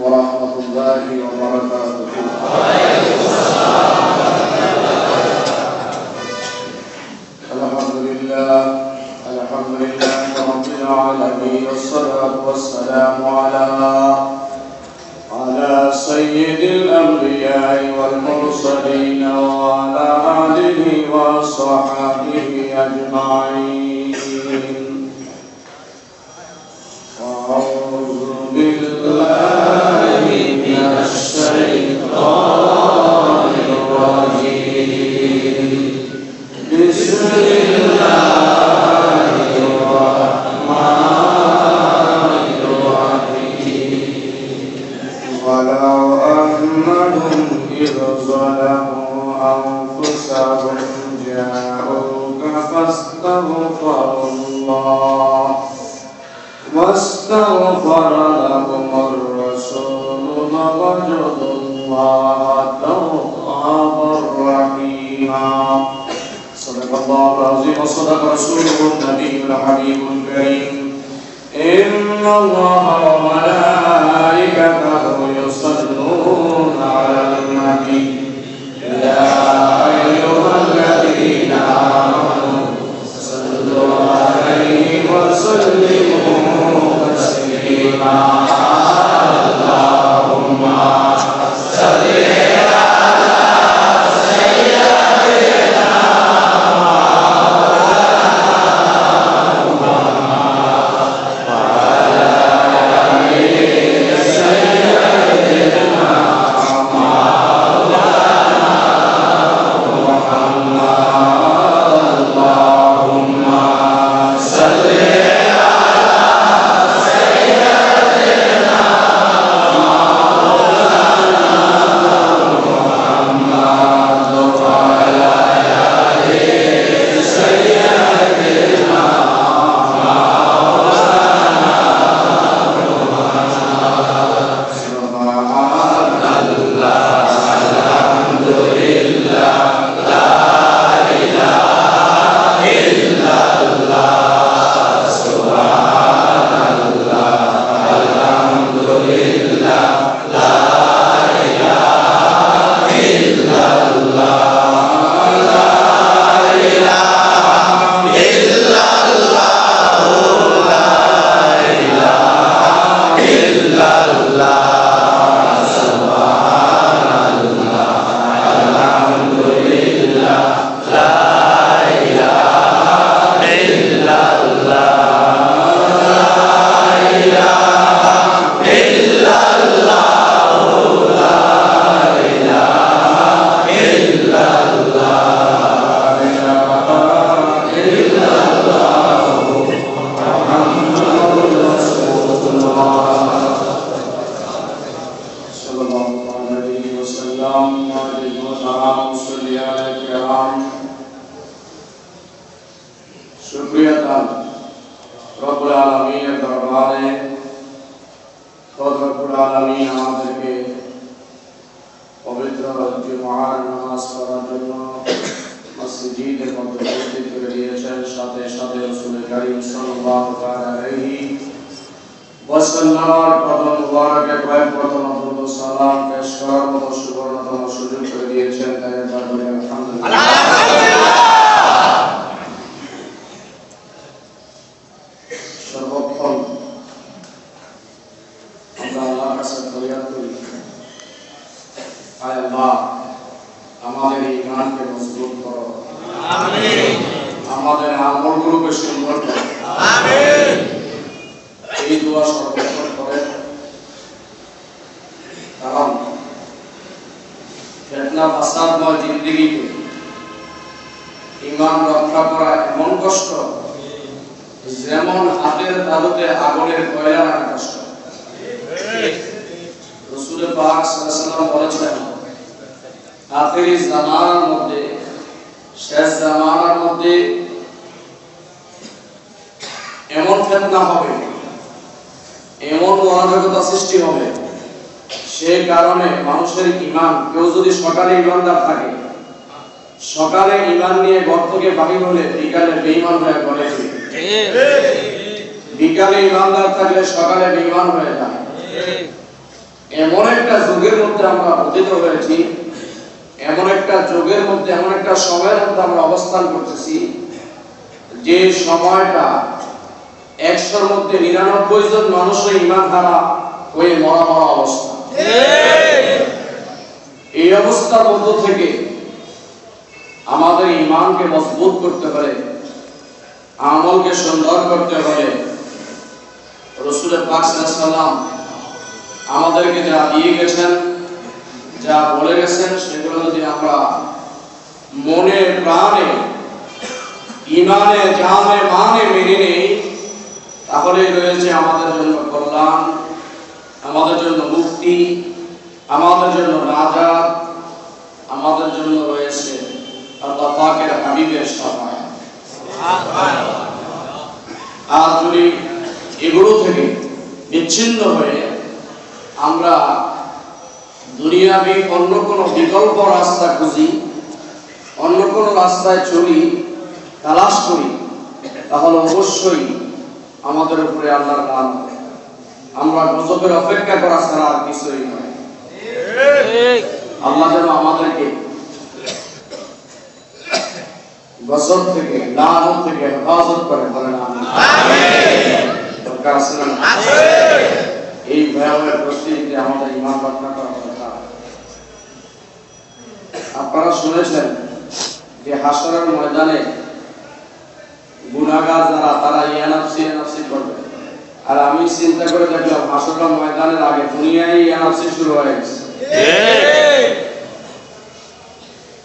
ورحمة الله وبركاته. الحمد لله رب العالمين، والصلاة والسلام على سيد الأنبياء والمرسلين وعلى آله وصحبه أجمعين. أعوذ بالله من الشيطان الرجيم. بسم الله الرحمن الرحيم. ولو أنهم إذ ظلموا أنفسهم جاءوك واستغفر لهم الرسول لوجدوا الله توابا رحيما. صدق الله العظيم وصدق رسوله النبي الحبيب الكريم. إن الله وملائكته يصلون على النبي يا أيها الذين آمنوا صلوا عليه وسلموا تسليما. اللهم صل সকালে ঈমান নিয়ে ঘর থেকে বাহির হলে বিকালে বেঈমান হয়ে ঘরে ফিরে। বিকালে ঈমানদার থাকলে সকালে বেঈমান হয়ে যায়। এমন একটা যুগের মধ্যে আমরা পতিত হয়েছি, এমন একটা যুগের মধ্যে, এমন একটা সময়ের মধ্যে আমরা অবস্থান করতেছি যে সময়টা 100-র মধ্যে 99 জন মানুষের ঈমান হারা হয়ে মরা অবস্থা। এই অবস্থার মধ্য থেকে আমাদের ঈমানকে মজবুত করতে পারে, আমলকে সুন্দর করতে পারে। রাসূল পাক সাল্লাল্লাহু আলাইহি ওয়াসাল্লাম আমাদেরকে যা দিয়ে গেছেন, যা বলে গেছেন, সেগুলো যদি আমরা মনে প্রাণে, ঈমানে, জানে, মানে মেনে নেই, তাহলে রয়েছে আমাদের জন্য কল্যাণ, আমাদের জন্য মুক্তি, আমাদের জন্য নাজাত, আমাদের জন্য রয়েছে আল্লাহ পাকের হাবিবের শাফাআত। আর যদি এগুলো থেকে বিচ্ছিন্ন হয়ে আমরা দুনিয়াবি অন্য কোনো বিকল্প রাস্তা খুঁজি, অন্য কোনো রাস্তায় চলি, তালাশ করি, তাহলে অবশ্যই আমাদের উপরে আল্লাহর লানত হবে। আমরা গজবের অপেক্ষা করা ছাড়া আর কিছুই নয়। আল্লাহ যেন আমাদেরকে গজব থেকে, লানত থেকে হেফাজত করে, বলেন আমিন। দরকার আছে না? এই ভয়াবহ পরিস্থিতিতে আমাদের ঈমান রক্ষা করা দরকার। আপনারা শুনেছেন যে হাসরের ময়দানে গুনাহগার যারা, তারা ইয়ানাফসি করবে। আর আমি চিন্তা করে দেখলাম হাসরের ময়দানের আগে দুনিয়ায় ইয়ানাফসি শুরু হয়ে গেছে।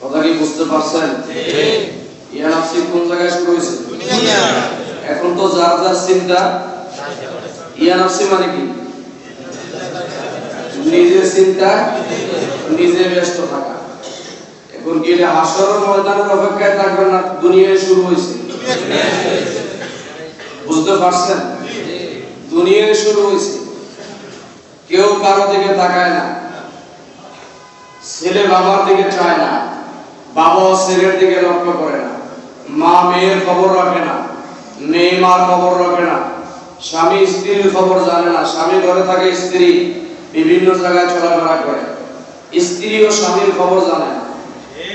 কথা কি বুঝতে পারছেন? ইয়ানাফসি কোন জায়গায় শুরু হয়েছে? এখন তো যার যার চিন্তা। ইয়ানাফসি মানে কি? নিজের চিন্তা, নিজে ব্যস্ত থাকা। এখন কি হাসরের ময়দানের অপেক্ষায় থাকবেন না দুনিয়ায় শুরু হয়েছে? বুঝতে পারছেন? দুনিয়ায় শুরু হয়েছে। কেউ কারো দিকে তাকায় না, ছেলে বাবার দিকে চায় না, বাবা ছেলের দিকে লক্ষ্য করে না, মা মেয়ের খবর রাখে না, মেয়ে মার খবর রাখে না, স্বামী স্ত্রীর খবর জানে না, স্বামী ঘরে থাকে, স্ত্রী বিভিন্ন জায়গায় চলাফেরা করে, স্ত্রী ও স্বামীর খবর জানে না,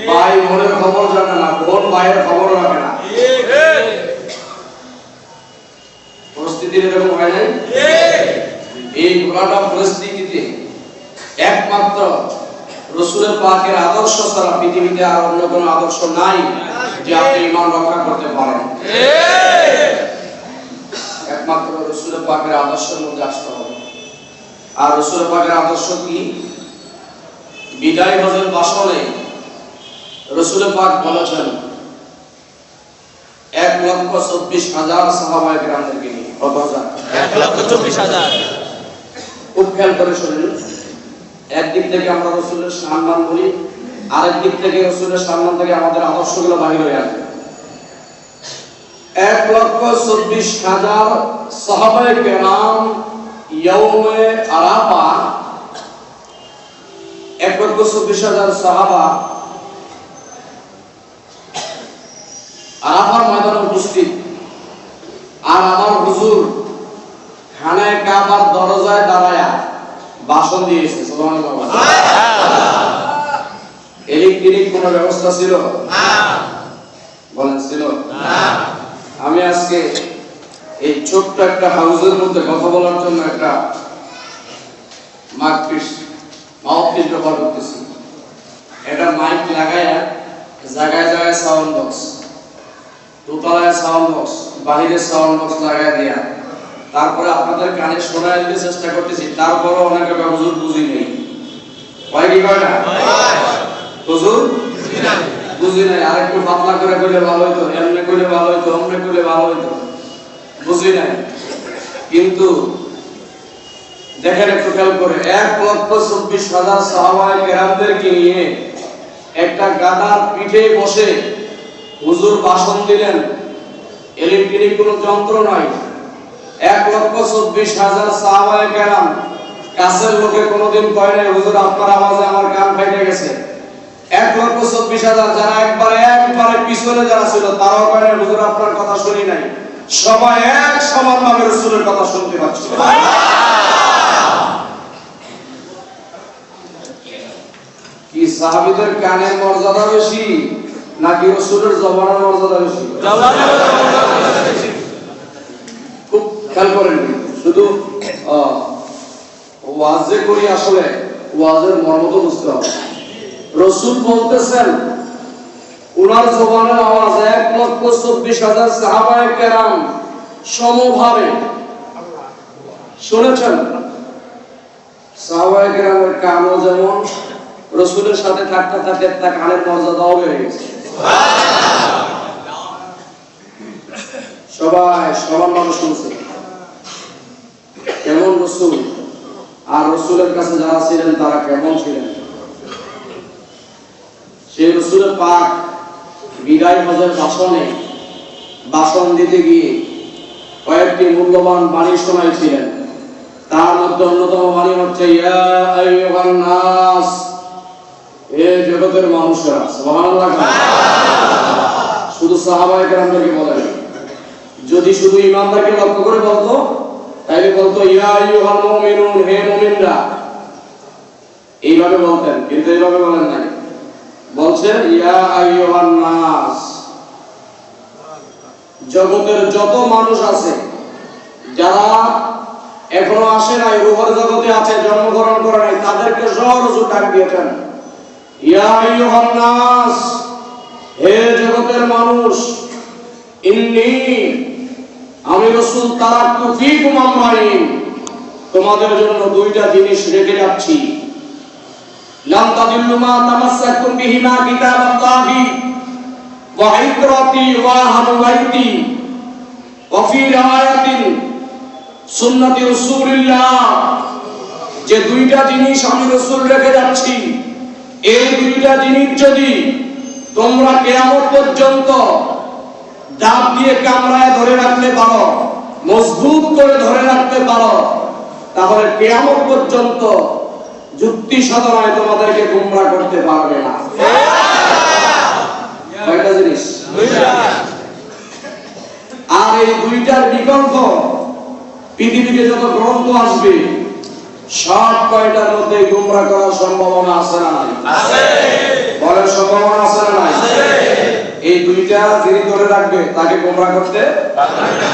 ভাই বোনের খবর জানে না, বোন ভাইয়ের খবর রাখে না। পরিস্থিতি এরকম হয় নাই? এই পুরাটা পরিস্থিতিতে একমাত্র রাসূলের পাকের আদর্শ ছাড়া পৃথিবীতে আর অন্য কোনো আদর্শ নাই যে আপনি ঈমান রক্ষা করতে পারেন। একমাত্র রাসূলের পাকের আদর্শের মধ্যে আসতে হবে। আর রাসূলের পাকের আদর্শ কি? বিদায় হজের ভাষণে রাসূলের পাক বলেছেন 1,24,000 সাহাবায়ে কেরামদেরকে নিয়ে। কত হাজার? 1,24,000। খুব খেয়াল করে শুনুন। একদিক থেকে আমরা রাসূলের সম্মান বলি, আরেক দিক থেকে রাসূলের সম্মান থেকে আমাদের আদর্শগুলো বাহির হয়ে আসে। 1,24,000 সাহাবায়ে কেরাম ইয়াউমে আরাফা, 1,24,000 সাহাবা আরাফার ময়দানে উপস্থিত। আর আমার হুজুর খানায় কাবার দরজায় দাঁড়ায়া ভাষণ দিয়েছে। সুবহানাল্লাহ। ইলেকট্রিক কোনো ব্যবস্থা ছিল না? বলেন ছিল না? আমি আজকে এই ছোট্ট একটা হাউসের মধ্যে কথা বলার জন্য একটা মাউথপিস ব্যবহার করতেছি। এটা মাইক লাগায়া জায়গায় জায়গায় সাউন্ড বক্স, দোতলায় সাউন্ড বক্স, বাহিরে সাউন্ড বক্স লাগায় দেয়া, তারপরে আপনাদের কানে শোনায় দিতে চেষ্টা করতেছি। তারপরও অনেকে হুজুর বুঝি নেই। হয় কি কয় না? হুজুর বুঝি নাই। আর একটু পাতলা করে কইলে ভালো হইতো, এমনি কইলে ভালো হইতো, অমনি কইলে ভালো হইতো, বুঝি নাই। কিন্তু দেখেন একটু খেয়াল করে, 1,24,000 সাহাবায়ে কেরামদেরকে নিয়ে একটা গাধার পিঠে বসে হুজুর ভাষণ দিলেন। ইলেকট্রিক কোনো যন্ত্র নয়। 1,24,000 সাহাবায়ে কেরাম, কাছের লোকে কোনোদিন কয় নাই হুজুর আপনার আওয়াজে আমার কান ফাইটে গেছে। 1,24,000 যারা একবারে পিছনে যারা ছিল তারাও কয় নাই হুজুর আপনার কথা শুনি নাই। সবাই এক সমানভাবে রাসূলের কথা শুনতে পাচ্ছিল। কি সাহাবীদের কানের মর্যাদা বেশি নাকি রাসূলের জবানের মর্যাদা বেশি? খুব খেয়াল করেন, শুধু ওয়াজে করি, আসলে ওয়াজের মর্ম তো বুঝতে হবে। রাসূল বলতেছেন উনার জবানের আওয়াজ 1,24,000 সাহাবায়ে কেরাম সমভাবে শুনেছেন। সাহাবায়ে কেরামের কানও যেমন রাসূলের সাথে থাকতে থাকতে তার কানের মর্যাদাও বেড়ে গেছে। সবাই সবার মানুষ শুনছে কেমন রাসূল, আর রাসূলের কাছে যারা ছিলেন তারা কেমন ছিলেন। সেই রাসূলের পাক বিদায় হজের ভাষণ দিতে গিয়ে কয়েকটি মূল্যবান বাণী শোনাইছিলেন। তার মধ্যে অন্যতম বাণী হচ্ছে ইয়া আইয়ুহান নাস, হে জগতের মানুষেরা। সুবহানাল্লাহ। শুধু সাহাবায়ে কেরামদেরকে বলেন, যদি শুধু ঈমানদারকে লক্ষ্য করে বলতো তাহলে বলতো ইয়া আইয়ুহাল মুমিনুন, হে মুমিনরা, এইভাবে বলতেন, কিন্তু এইভাবে বলেন নাই। বলছেন ইয়া আইয়ুহান নাস, জগতের যত মানুষ আছে যারা এখনো আসে নাই, রূহের জগতে আছে, জন্মগ্রহণ করে নাই, তাদেরকে সরাসরি ডাক দিয়েছেন ইয়া আইয়ুহান নাস, হে জগতের মানুষ, ইন্নী, আমি রাসূল তারাকতু ফীকুম আমরাইন, তোমাদের জন্য দুইটা জিনিস রেখে যাচ্ছি। লাম তাদিল্লু মা তামাসসাকতুম বিহিমা কিতাবাল্লাহি ওয়া ইকরাতি ওয়া হানুবাইতি ওয়া ফি রায়াতিন সুন্নতি রাসূলিল্লাহ, যে দুইটা জিনিস আমি রাসূল রেখে যাচ্ছি, এই দুইটা জিনিস যদি তোমরা কিয়ামত পর্যন্ত দাঁত দিয়ে কামড়ায় ধরে রাখতে পারো, মজবুত করে ধরে রাখতে পারো, তাহলে কিয়ামত পর্যন্ত যুক্তি সাধনায় তোমাদেরকে গোমরাহ করতে পারবে না। কয়টা জিনিস? আর এই দুইটার বিকল্প পৃথিবীতে যত গ্রন্থ আসবে সব কয়টার মধ্যে গোমরাহ করার সম্ভাবনা আছে না নাই? আছে। বলার সম্ভাবনা আছে না নাই? আছে। এই দুইটা যিনি ধরে রাখবে তাকে গোমরাহ করতে পারবে না।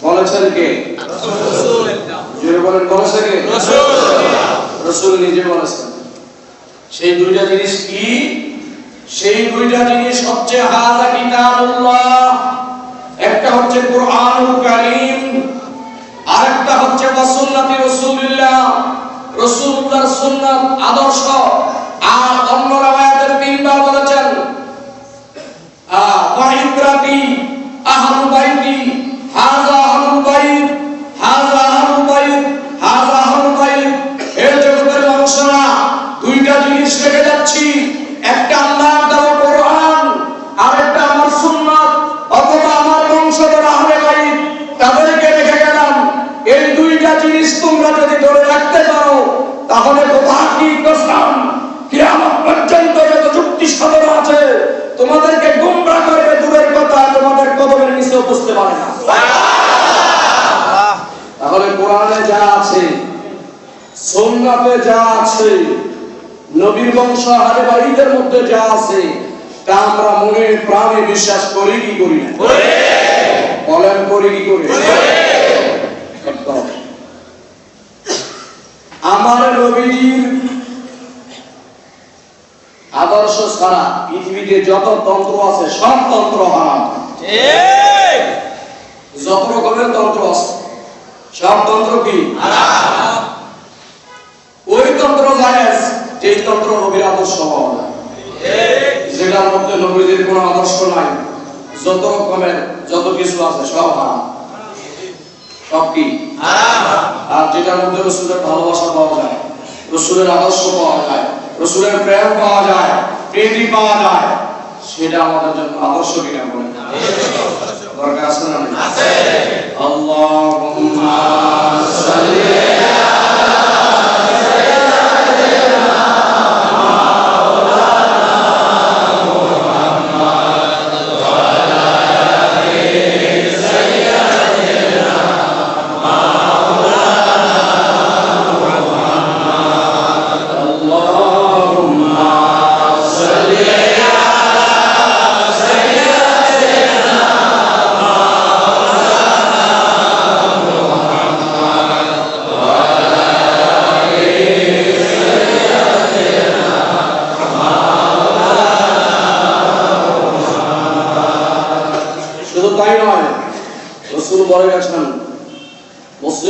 বলেছেন কে? রাসূল। জোরে বলেন, বলেছেন কে? রাসূল। রাসূল নিজে বলেছেন। সেই দুইটা জিনিস কি? সেই দুইটা জিনিস হচ্ছে হাযা কিতাবুল্লাহ, একটা হচ্ছে কুরআনুল কারীম, আরেকটা হচ্ছে সুন্নতি রাসূলিল্লাহ, রাসূলুল্লাহর সুন্নাত আদর্শ। আর অন্য রাওয়ায়াতের তিনবার বলেছেন ওয়া ইকরাতি আহলুল বাইতি, হাযা আহলুল বাইত, হাযা আহলুল বাইত, হাযা আহলুল বাইত। এই জগতের মানুষরা দুইটা জিনিস রেখে যাচ্ছি, একটা আল্লাহর দেওয়া কোরআন, আরেকটা আমার সুন্নাত অথবা আমার বংশধর আহলে বাইত, তাদেরকে রেখে গেলাম। এই দুইটা জিনিস তোমরা যদি ধরে রাখতে পারো তাহলে খোদা কি কসম, কিয়ামত পর্যন্ত যত যুক্তি সাধনা আছে তোমাদেরকে গোমরাহ করবে দূরের কথা, তোমাদের কদমের নিচেও বসতে পারে না। তাহলে কোরআনে যা আছে, সুন্নাতে যা আছে, নবীর বংশ আহলে বাইতের মধ্যে যা আছে, তা আমরা মনে প্রাণে বিশ্বাস করি কি করি না? বলেন, করি কি করি? আমার নবীর আদর্শ ছাড়া পৃথিবীতে যত তন্ত্র আছে সব তন্ত্র হারাম। ঠিক। যত রকমের তন্ত্র আছে সব তন্ত্র কি? হারাম। ওই তন্ত্র জায়েজ যেই তন্ত্র নবীর আদর্শ পাওয়া যায়। ঠিক। যেটার মধ্যে নবীদের কোনো আদর্শ নাই, যত রকমের যত কিছু আছে সব হারাম। সব কি? হারাম। আর যেটার মধ্যে রাসূলের ভালোবাসা পাওয়া যায়, রাসূলের আদর্শ পাওয়া যায়, রাসূলের প্রেম পাওয়া যায়, প্রীতি পাওয়া যায়, সেটা আমাদের জন্য আদর্শ কিনা বলেন? দরকার আছে না? আছে। আল্লাহুম্মা সাল্লি Allahumma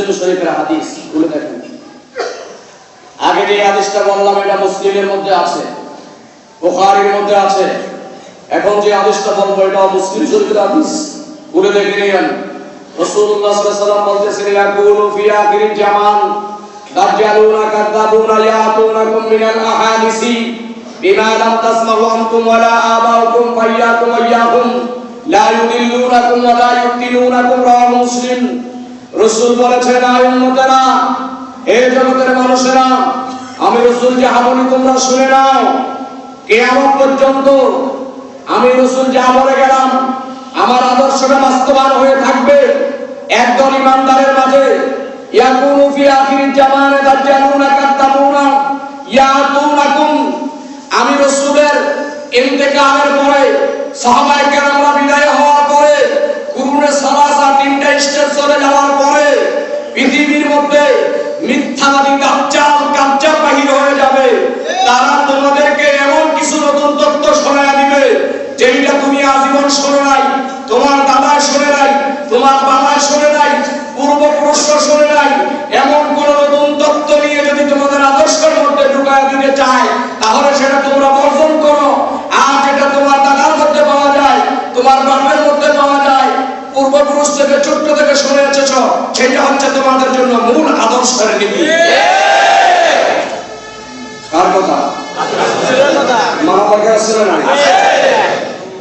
মুসলিম শরীফের হাদিস, খুলে দেখেন। আগে যে হাদিসটা বললাম এটা মুসলিমের মধ্যে আছে, বুখারীর মধ্যে আছে। এখন যে হাদিসটা বলবো এটা মুসলিম শরীফের হাদিস, খুলে দেখে নিন। রাসূলুল্লাহ সাল্লাল্লাহু আলাইহি ওয়াসাল্লাম বলতেছেন, ইয়াকুলু ফি আখিরিল জামান দাজ্জালুনা কাযাবুনা ইয়াতুনাকুম মিনাল আহাদিসি বিমা লাম তাসমাউ আনতুম ওয়ালা আবাউকুম ফাইয়াকুম ওয়াইয়াহুম লা ইউদিল্লুনাকুম ওয়ালা ইফতিনুনাকুম, রাওয়াহু মুসলিম। রাসূল বলেছেন, আয় উম্মতেরা, হে জগতের মানুষেরা, আমি রাসূল যা বলি তোমরা শুনে নাও। কিয়ামত পর্যন্ত আমি রাসূল যা বলে গেলাম আমার আদর্শটা বাস্তবায়ন হয়ে থাকবে। একদল ইমানদারের মাঝে ইয়াকুনু ফি আখিরিল জামানে দাজ্জালুনা কাযাবুনা ইয়াতুনাকুম, আমি রাসূলের ইন্তেকালের পরে সাহাবায়ে কেরামরা বিদায় হওয়ার পরে কুরুনে সালাসা তিনটা স্টেজ চলে যাওয়ার পরে পৃথিবীর মধ্যে মিথ্যাবাদী কাজ্জাব বাহির হয়ে যাবে। তারা তোমাদেরকে এমন কিছু নতুন তথ্য শোনায়া দিবে যেটা তুমি আজীবন শোনো নাই, তোমার দাদা শোনে নাই, তোমার বাবা শোনে নাই, পূর্বপুরুষরা শোনে নাই। এমন কোন নতুন তথ্য নিয়ে যদি তোমাদের আদর্শের মধ্যে ঢুকায় দিতে চায় তাহলে সেটা তোমরা বর্জন করো। আর যেটা তোমার দাদার মধ্যে পাওয়া যায়, তোমার বাবার মধ্যে পাওয়া যায়, পূর্বপুরুষ থেকে ছোট্ট থেকে শুনে এসেছ, সেটা হচ্ছে তোমাদের জন্য মূল আদর্শের নীতি। কার কথা? মানবকে আসলে না।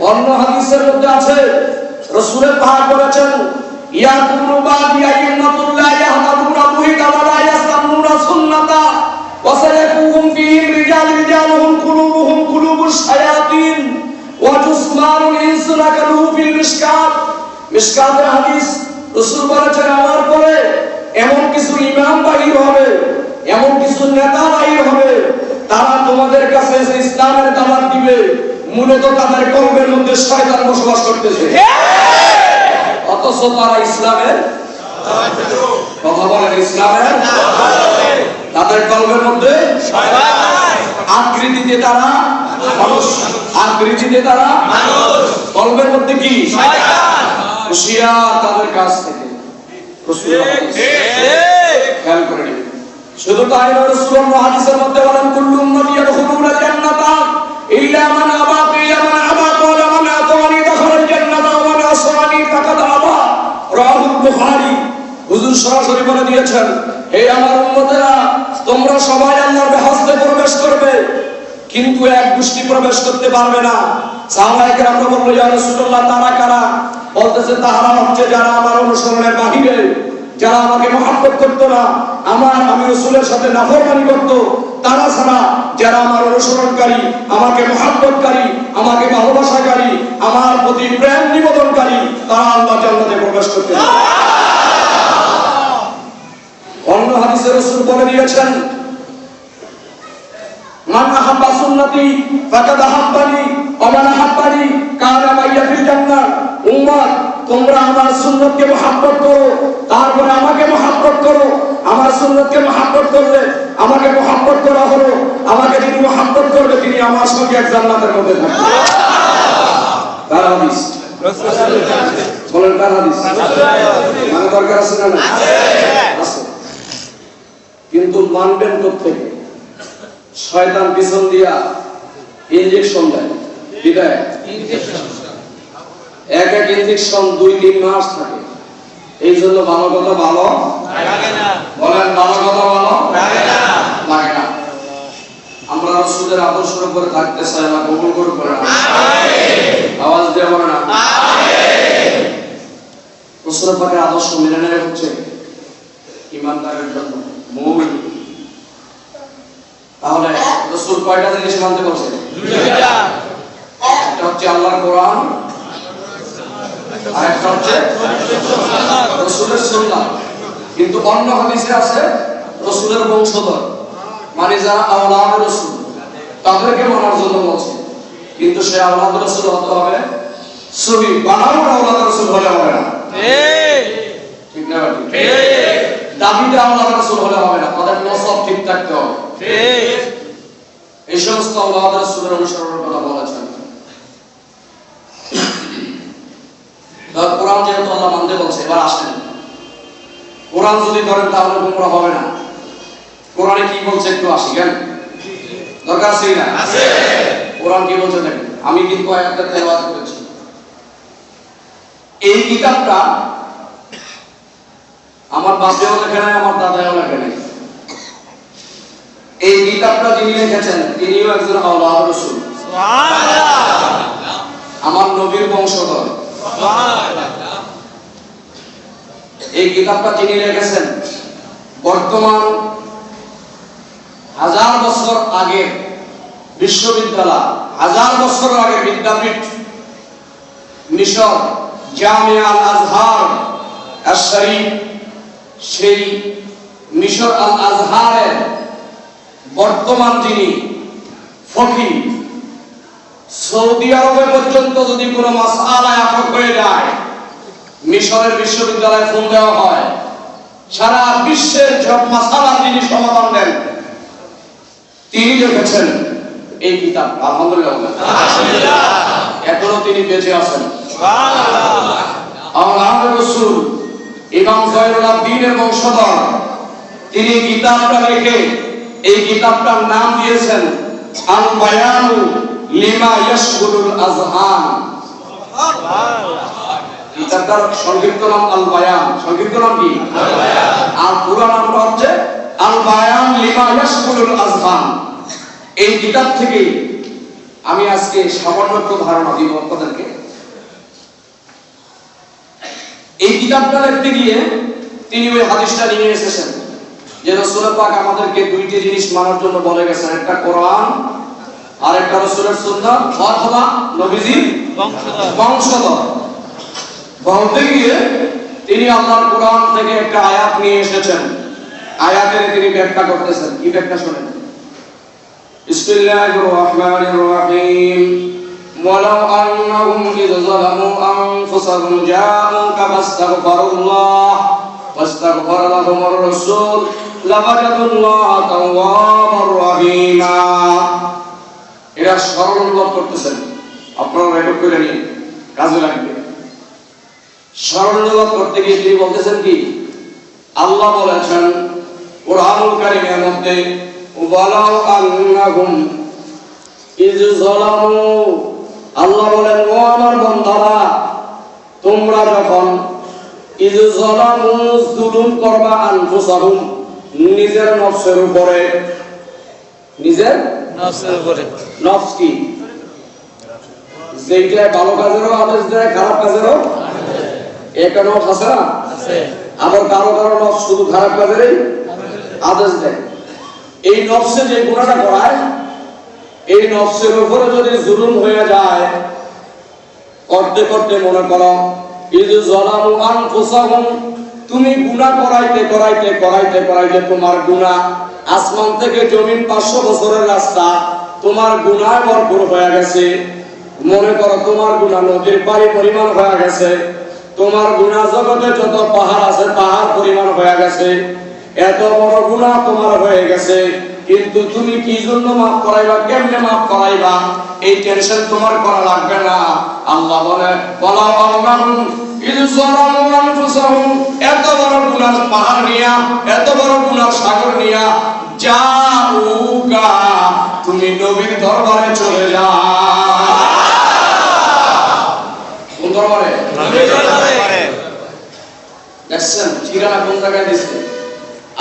অন্য হাদিসের মধ্যে আছে, রাসূল পাক বলেছেন, ইয়াকুলু বাদি আইয়াতুল্লাহ ইয়াহদাবুনা মুহিদা ওয়া লা ইয়াসতামুনা সুন্নাতা ওয়া সায়াকুম ফীহিম রিজালুহুম কুলুবুহুম কুলুবুশ শায়াতিন ওয়া জুসমানুল ইনসি কালু ফিল মিশকাত। মিশকাতের হাদিস। রাসূল বলেছেন, আমার পরে এমন কিছু ইমাম বাহির হবে, এমন কিছু নেতা বাহির হবে, তারা তোমাদের কাছে এসে ইসলামের দাওয়াত দিবে, মূলত তাদের কলবের মধ্যে শয়তান বসবাস করতেছে। অথচ তারা ইসলামের কথা বলেন, ইসলামের তাদের কলবের মধ্যে শয়তান। আকৃতিতে তারা মানুষ, আকৃতিতে তারা মানুষ, কলবের মধ্যে কি শয়তান। হুঁশিয়ার তাদের কাছ থেকে। খেয়াল করে নিন। শুধু তাই নয়, রাসূলুল্লাহ হাদিসের মধ্যে বলেন, কুল্লু উম্মতি ইয়াদখুলুনাল জান্নাতা ইল্লা মান আবা, ইল্লা মান আবা ক্বালা মান আতানি দাখালাল জান্নাতা ওয়া মান আসানি ফাকাদ আবা, রাওয়াহুল বুখারী। হুজুর সরাসরি বলে দিয়েছেন, হে আমার উম্মতেরা, তোমরা সবাই আল্লাহর বেহেশতে প্রবেশ করবে, কিন্তু এক গোষ্ঠী প্রবেশ করতে পারবে না। সাহাবায়ে কেরামরা বলল, ইয়া রাসূলুল্লাহ, তারা কারা? বলতেছে, তারা হচ্ছে যারা আমার অনুসরণের বাহিরে, যারা আমাকে মহব্বত করতো না, আমি রাসূলের সাথে নাফরমানি করতো, তারা ছাড়া যারা আমার অনুসরণকারী, আমাকে মহব্বতকারী, আমাকে ভালোবাসাকারী, আমার প্রতি প্রেম নিবেদনকারী, তারা আল্লাহর জান্নাতে প্রবেশ করতে পারবে। অন্য হাদিসে রাসূল বলে দিয়েছেন, মান আহাব্বা সুন্নতি ফাকাদ আহাব্বানি ওয়া মান আহাব্বানি কানা মাইয়া ফিল জান্নাহ। উম্মত, তোমরা আমার সুন্নতকে মহব্বত করো, তারপরে আমাকে মহব্বত করো। আমার সুন্নতকে মহব্বত করলে আমাকে মহব্বত করা হলো, আমাকে যিনি মহব্বত করবে তিনি আমার সঙ্গে এক জান্নাতের মধ্যে থাকবেন। কার হাদিস? বলেন, কার হাদিস? মানে দরকার আছে না? আছে। কিন্তু মানবেন কোত্থেকে? শয়তান পিছন দিয়া ইনজেকশন দেয়, বিদায় এক এক ইনজেকশন 2-3 মাস থাকে। এই জন্য ভালো কথা ভালো লাগে না। বলেন, ভালো কথা ভালো লাগে না, লাগে না। আমরা রাসূলের আদর্শের উপরে থাকতে চাই না, কবুল করুন না। আমিন। আওয়াজ দিয়ে বলেন আমিন। রাসূল পাকের আদর্শ মেনে নেওয়া হচ্ছে ইমানদারের জন্য মূল। তাহলে রাসূল কয়টা জিনিস মানতে বলছেন? দুইটা। একটা হচ্ছে আল্লাহর কোরআন, আর একটা হচ্ছে রাসূলের সুন্নাহ। কিন্তু অন্য হাদিসে আছে রাসূলের বংশধর, মানে যারা আওলাদ রাসূল, তাদেরকে মানার জন্য বলছে। কিন্তু সে আওলাদ রাসূল হতে হবে সহি, বানানো আওলাদ রাসূল হলে হবে না। ঠিক না? ঠিক। দাবিতে আওলাদ রাসূল হলে হবে না, তাদের নসব ঠিক থাকতে হবে। ঠিক। এই সমস্ত আওলাদ রাসূলের অনুসরণের কথা বলেছেন। কোরআন যেহেতু আল্লাহ মানতে বলছে, এবার আসেন কোরআন যদি ধরেন তাহলে গোমরা হবে না। কোরআনে কি বলছে একটু আসি কেন, দরকার আছে না? কোরআন কি বলছে দেখেন, আমি কিন্তু আয়াতটা তেলাওয়াত করেছি। এই কিতাবটা আমার বাপেও লেখে নাই, আমার দাদাও লেখে নাই। এই কিতাবটা যিনি লিখেছেন তিনিও একজন আওলাদ রাসূল, আমার নবীর বংশধর। এই কিতাবটা যিনি লিখেছেন বর্তমান 1000 বছর আগে বিশ্ববিদ্যালয়, 1000 বছর আগে বিদ্যাপীঠ মিশর জামিয়া আল আজহার আশ-শরীফ, সেই মিশর আল আজহারের বর্তমান যিনি ফকি, সৌদি আরবে পর্যন্ত যদি কোনো মাসআলায় আটক হয়ে যায় মিশরের বিশ্ববিদ্যালয়ে ফোন দেওয়া হয়, সারা বিশ্বের সব মাসআলা তিনি সমাধান দেন। তিনি লিখেছেন এই কিতাব, আলহামদুলিল্লাহ এখনো তিনি বেঁচে আছেন। আল্লাহর রাসূল ইমাম জয়নুল আবদিনের বংশধর, তিনি কিতাবটা লিখে এই কিতাবটার নাম দিয়েছেন আল বায়ানু লিমা ইয়াশগুলুল আযহান। কিতাবটার সংক্ষিপ্ত নাম আল বায়ান, সংক্ষিপ্ত নাম কি? আল বায়ান। আর পুরো নামটা হচ্ছে আল বায়ান লিমা ইয়াশগুলুল আযহান। এই কিতাব থেকে আমি আজকে সামান্য একটু ধারণা দিব আপনাদেরকে। এই কিতাবটা লিখতে গিয়ে তিনি ওই হাদিসটা নিয়ে এসেছেন যে রাসূল পাক আমাদেরকে দুইটি জিনিস মানার জন্য বলে গেছেন, একটা কোরআন আর একটা রাসূলের সুন্নাত অথবা নবীজির বংশধর। বলতে গিয়ে তিনি আল্লাহর কোরআন থেকে একটা আয়াত নিয়ে এসেছেন, আয়াতের তিনি ব্যাখ্যা করতেছেন। কি ব্যাখ্যা শুনেন? বিসমিল্লাহির রহমানির রহিম। ওয়ালাউ আন্নাহুম ইয যালামু আনফুসাহুম জাআউকা ফাস্তাগফিরুল্লাহ ওয়াস্তাগফারা লাহুমুর রাসূল লাওয়াজাদুল্লাহা তাওয়াবার রহিমা। এরা স্মরণ অনুভব করতেছেন, আপনারা রেকর্ড করে নিন, কাজে লাগবে। স্মরণ অনুভব করতে গিয়ে তিনি বলতেছেন কি, আল্লাহ বলেছেন কোরআনুল কারীমের মধ্যে ওয়ালাউ আন্নাহুম ইয যালামু, আল্লাহ বলেন ও আমার বান্দারা তোমরা যখন ইয যালামু জুলুম করবা আনফুসাহুম নিজের নফসের উপরে, নিজের নফসের উপরে। নফস কি? যেটা ভালো কাজেরও আদেশ দেয় খারাপ কাজেরও একটা নফস আছে না? আছে। আবার কারো কারো নফস শুধু খারাপ কাজেরই আদেশ দেয়। এই নফসে যে গুনাহটা করায়, এই নফসের উপরে যদি জুলুম হয়ে যায়, করতে করতে মনে করো ইযু যালামু আনফুসাহুম, তুমি গুনাহ করাইতে করাইতে করাইতে করাইতে তোমার গুনাহ আসমান থেকে জমিন 500 বছরের রাস্তা তোমার গুনাহ ভরপুর হয়ে গেছে। মনে করো তোমার গুনাহ নদীর পানি পরিমাণ হয়ে গেছে, তোমার গুনাহ জগতে যত পাহাড় আছে পাহাড় পরিমাণ হয়ে গেছে, এত বড় গুনাহ তোমার হয়ে গেছে, কিন্তু তুমি কি জন্য মাফ করাইবা, কেমনে মাফ করাইবা, এই টেনশন তোমার করা লাগবে না। আল্লাহ বলে ওয়ালা আল্লাহুম ইয যালামু আনফুসাহুম, এত বড় গুনাহ পাহাড় নিয়া, এত বড় গুনাহ সাগর নিয়া জাউকা, তুমি নবীর দরবারে চলে যাও। কোন দরবারে? নবীর দরবারে। দেখছেন ঠিকানা কোন জায়গায় দিচ্ছে?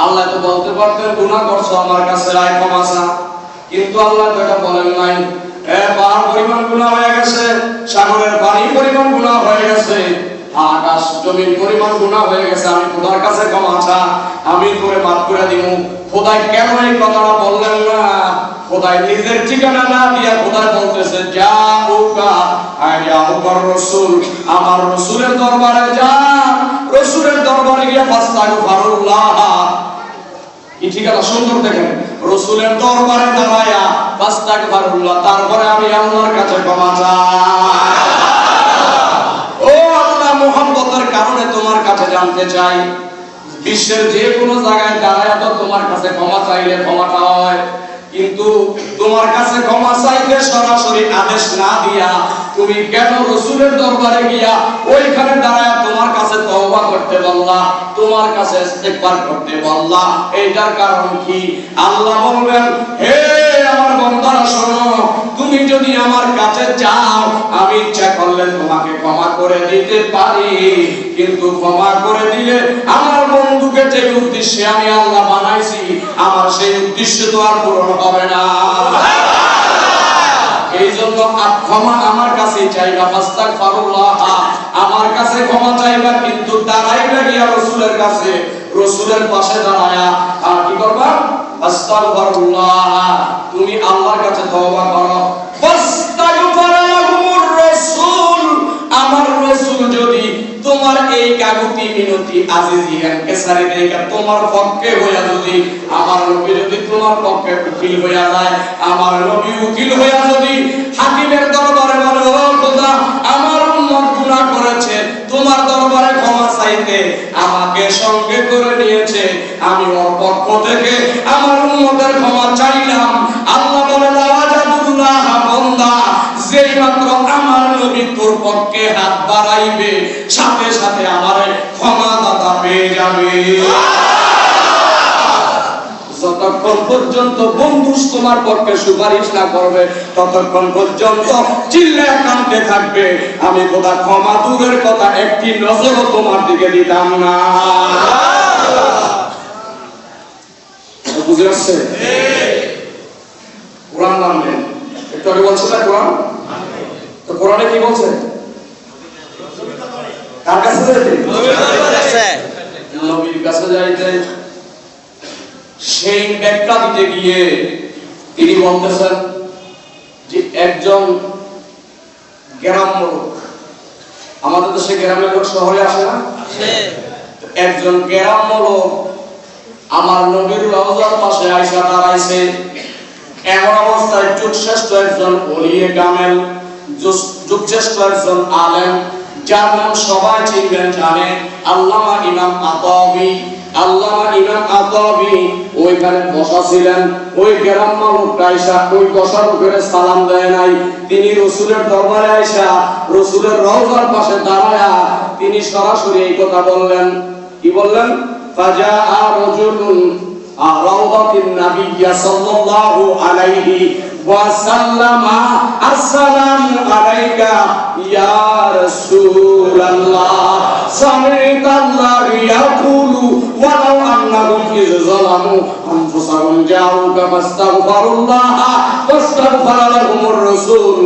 আল্লাহ তো বলতে পারতেন গুনাহ করছো আমার কাছে আয় ক্ষমা চা, কিন্তু আল্লাহ তো এটা বলেন নাই। পাহাড় পরিমাণ গুনাহ হয়ে গেছে, সাগরের পানি পরিমাণ গুনাহ হয়ে গেছে, আকাশ জমিন পরিমাণ গুনাহ হয়ে গেছে, আমি খোদার কাছে ক্ষমা চা, আমি তোরে মাফ করে দিব। খোদা কেন এই কথাটা বললেন না? খোদা নিজের ঠিকানা না দিয়া খোদা বলতেছে জাউকা আয়াউকার রাসূল, আমার রাসূলের দরবারে যা, রাসূলের দরবারে গিয়ে ফাস্তাগফিরুল্লাহ। কি ঠিকানা সুন্দর দেখেন, রাসূলের দরবারে দাঁড়ায়া ফাস্তাগফিরুল্লাহ, তারপরে আমি আল্লাহর কাছে ক্ষমা চাই। ও আল্লাহ, মুহাব্বতের কারণে তোমার কাছে জানতে চাই, বিশ্বের যে কোনো জায়গায় দাঁড়ায়া তো তোমার কাছে ক্ষমা চাইলে ক্ষমাটা হয়, কিন্তু তোমার কাছে ক্ষমা চাইতে সরাসরি আদেশ না দিয়া তুমি কেন রাসূলের দরবারে গিয়া ওইখানে দাঁড়ায় তোমার কাছে তওবা করতে বললা, তোমার কাছে ইস্তেগফার করতে বললা? এইটার কারণ কি? আল্লাহ বলবেন, হে আমার বান্দারা শোনো, তুমি যদি আমার কাছে চাও আমি ইচ্ছা করলে তোমাকে ক্ষমা করে দিতে পারি, কিন্তু ক্ষমা করে দিলে আমার বন্ধুকে যে উদ্দেশ্যে আমি আল্লাহ বানাইছি আমার সেই উদ্দেশ্য তো আর পূরণ হবে না। এই জন্য ক্ষমা আমার কাছে চাইবা, আস্তাগফিরুল্লাহ, আমার কাছে ক্ষমা চাইবা, কিন্তু দাঁড়াইবা গিয়া রাসূলের কাছে, রাসূলের পাশে দাঁড়ায়া আর কি করবা? আস্তাগফিরুল্লাহ, তুমি আল্লাহর কাছে তওবা করো। ফাস্তাগফার লাহুমুর রাসূল, আমার রাসূল যদি তোমার এই কাকুতি মিনতি আজিজিয়ান কেসারি দেখা তোমার পক্ষে হইয়া যদি আমার নবী যদি তোমার পক্ষে উকিল হইয়া যায়, আমার নবী উকিল হইয়া যদি হাকিমের দরবারে বলে, ও খোদা আমার উম্মত গুনাহ করেছে, তোমার দরবারে ক্ষমা চাইতে আমাকে সঙ্গে করে নিয়েছে, আমি ওর পক্ষ থেকে আমার উম্মতের ক্ষমা চাইলাম। আল্লাহ বলে, লাওয়াজাদুল্লাহ, বান্দা যেই মাত্র আমার নবী তোর পক্ষে হাত বাড়াইবে সাথে সাথে আমারে ক্ষমা দাতা পেয়ে যাবে। যতক্ষণ পর্যন্ত বন্ধু তোমার পক্ষে সুপারিশ না করবে ততক্ষণ পর্যন্ত চিল্লায় কাঁদতে থাকবে, আমি খোদা ক্ষমা দূরের কথা একটি নজরও তোমার দিকে দিতাম না। বুঝে আসছে? কোরআন মানবেন। একটু আগে বলছে না কোরআন, তো কোরআনে কি বলছে? কার কাছে যাইতে? নবীর কাছে যাইতে। সেই ব্যাখ্যা দিতে গিয়ে তিনি বলতেছেন যে একজন গ্রাম্য লোক, আমাদের দেশে গ্রামের লোক শহরে আসে না, একজন গ্রাম্য লোক আমার নবীর রওজার পাশে আইসা দাঁড়াইছে। এমন অবস্থায় যুগশ্রেষ্ঠ একজন ওলিয়ে কামেল, যুগশ্রেষ্ঠ একজন আলেম, যার নাম সবাই চিনবেন জানে, আল্লামা ইমাম আতাবী। আল্লামা ইমাম আতাবী ওইখানে বসা ছিলেন। ওই গ্রাম্য লোকটা আইসা ওই বসা লোকের সালাম দেয় নাই, তিনি রাসূলের দরবারে আইসা রাসূলের রওজার পাশে দাঁড়ায়া তিনি সরাসরি এই কথা বললেন। কি বললেন? ফাজাআ রাজুলুন আরাদাতিন নাবিয়্য সাল্লাল্লাহু আলাইহি ওয়া সাল্লামা, আসসালামু আলাইকা ইয়া রাসূলুল্লাহ, সামি'তাল্লাহু ইয়াকুলু ওয়ালাউ আন্নাহুম ইয যালামু আনফুসাহুম জাউকা ফাস্তাগফিরুল্লাহ ফাস্তাগফারা লাহুমুর রাসূল।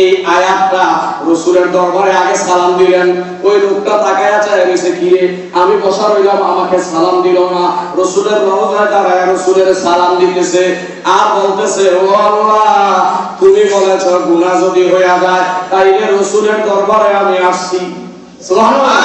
এই আয়াতটা রাসূলের দরবারে আগে সালাম দিলেন। ওই লোকটা তাকায়া চায় গেছে, কি রে আমি বসা রইলাম আমাকে সালাম দিল না। রাসূলের রওজায় দাঁড়ায় রাসূলের সালাম দিতেছে আর বলতেছে, ও আল্লাহ তুমি বলেছ গুনাহ যদি হয়ে যায় তাইলে রাসূলের দরবারে আমি আসছি। সুবহানাল্লাহ।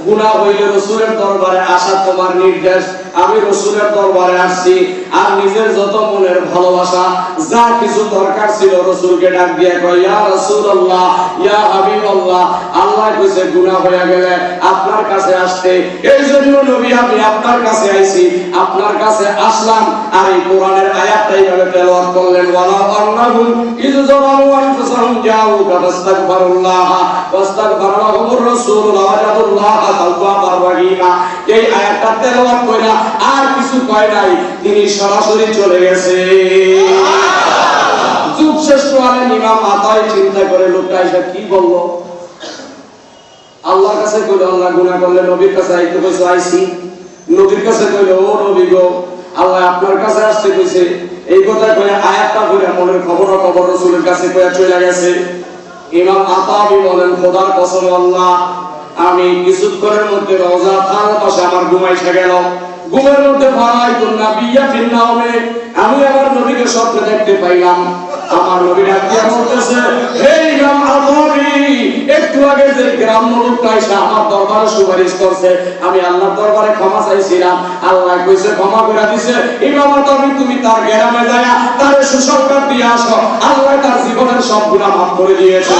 গুনাহ হইলে রাসূলের দরবারে আসা তোমার নির্দেশ, আমি রাসূলের দরবারে আসছি। আর নিজের যত মনের ভালোবাসা যা কিছু দরকার ছিল রাসূলকে ডাক দিয়ে কয়, ইয়া রাসূলুল্লাহ, ইয়া হাবিবাল্লাহ, আল্লাহ কইছে গুনাহ হয়ে গেলে আপনার কাছে আসতে, এইজন্য নবী আমি আপনার কাছে আইছি, আপনার কাছে আসলাম। আর এই কোরআনের আয়াতটা এইভাবে তেলাওয়াত করলেন, ওয়ালা আন্নাহুম ইয যালামু আনফুসাহুম জাউকা ফাস্তাগফিরুল্লাহ ফাস্তাগফারা লাহুমুর রাসূল ওয়াজাদুল্লাহ তাওয়াবার রাহিমা। এই আয়াতটা তেলাওয়াত কইরা আর কিছু কয় নাই, তিনি সরাসরি চলে গেছে। যুগশ্রেষ্ঠ আলেম ইমাম আতাই চিন্তা করে লোকটা এসে কি বললো, আল্লাহর কাছে কইলো আল্লাহ গুনাহ করলে নবীর কাছে আইতে কইছো আইছি, নবীর কাছে কইলো ও নবী গো আল্লাহ আপনার কাছে আসতে কইছে। এই কথা কইয়া আয়াতটা কইরা মনের খবর রাসূলের কাছে কইয়া চলে গেছে। ইমাম আতাবী বলেন, খোদার কসম আল্লাহ আমি কিছুক্ষণের মধ্যে রওজা থানার পাশে আমার ঘুমাইছে গেল। ঘুমের মধ্যে ফারাইতুন নাবিয়্যা ফিন নাওমে, আমি আমার নবীকে স্বপ্নে দেখতে পাইলাম। আমার নবী ডাক দিয়া বলতেছে, হে ইমাম আতাবী, একটু আগে যে গ্রাম্য লোকটা এসে আমার দরবারে সুপারিশ করছে, আমি আল্লাহর দরবারে ক্ষমা চাইছিলাম, আল্লাহ কইছে ক্ষমা করে দিছে। ইমাম আতাবী তুমি তার গ্রামে যায়া তার সুসংবাদ দিয়ে আসো, আল্লাহ তার জীবনের সব গুনাহ মাফ করে দিয়েছে।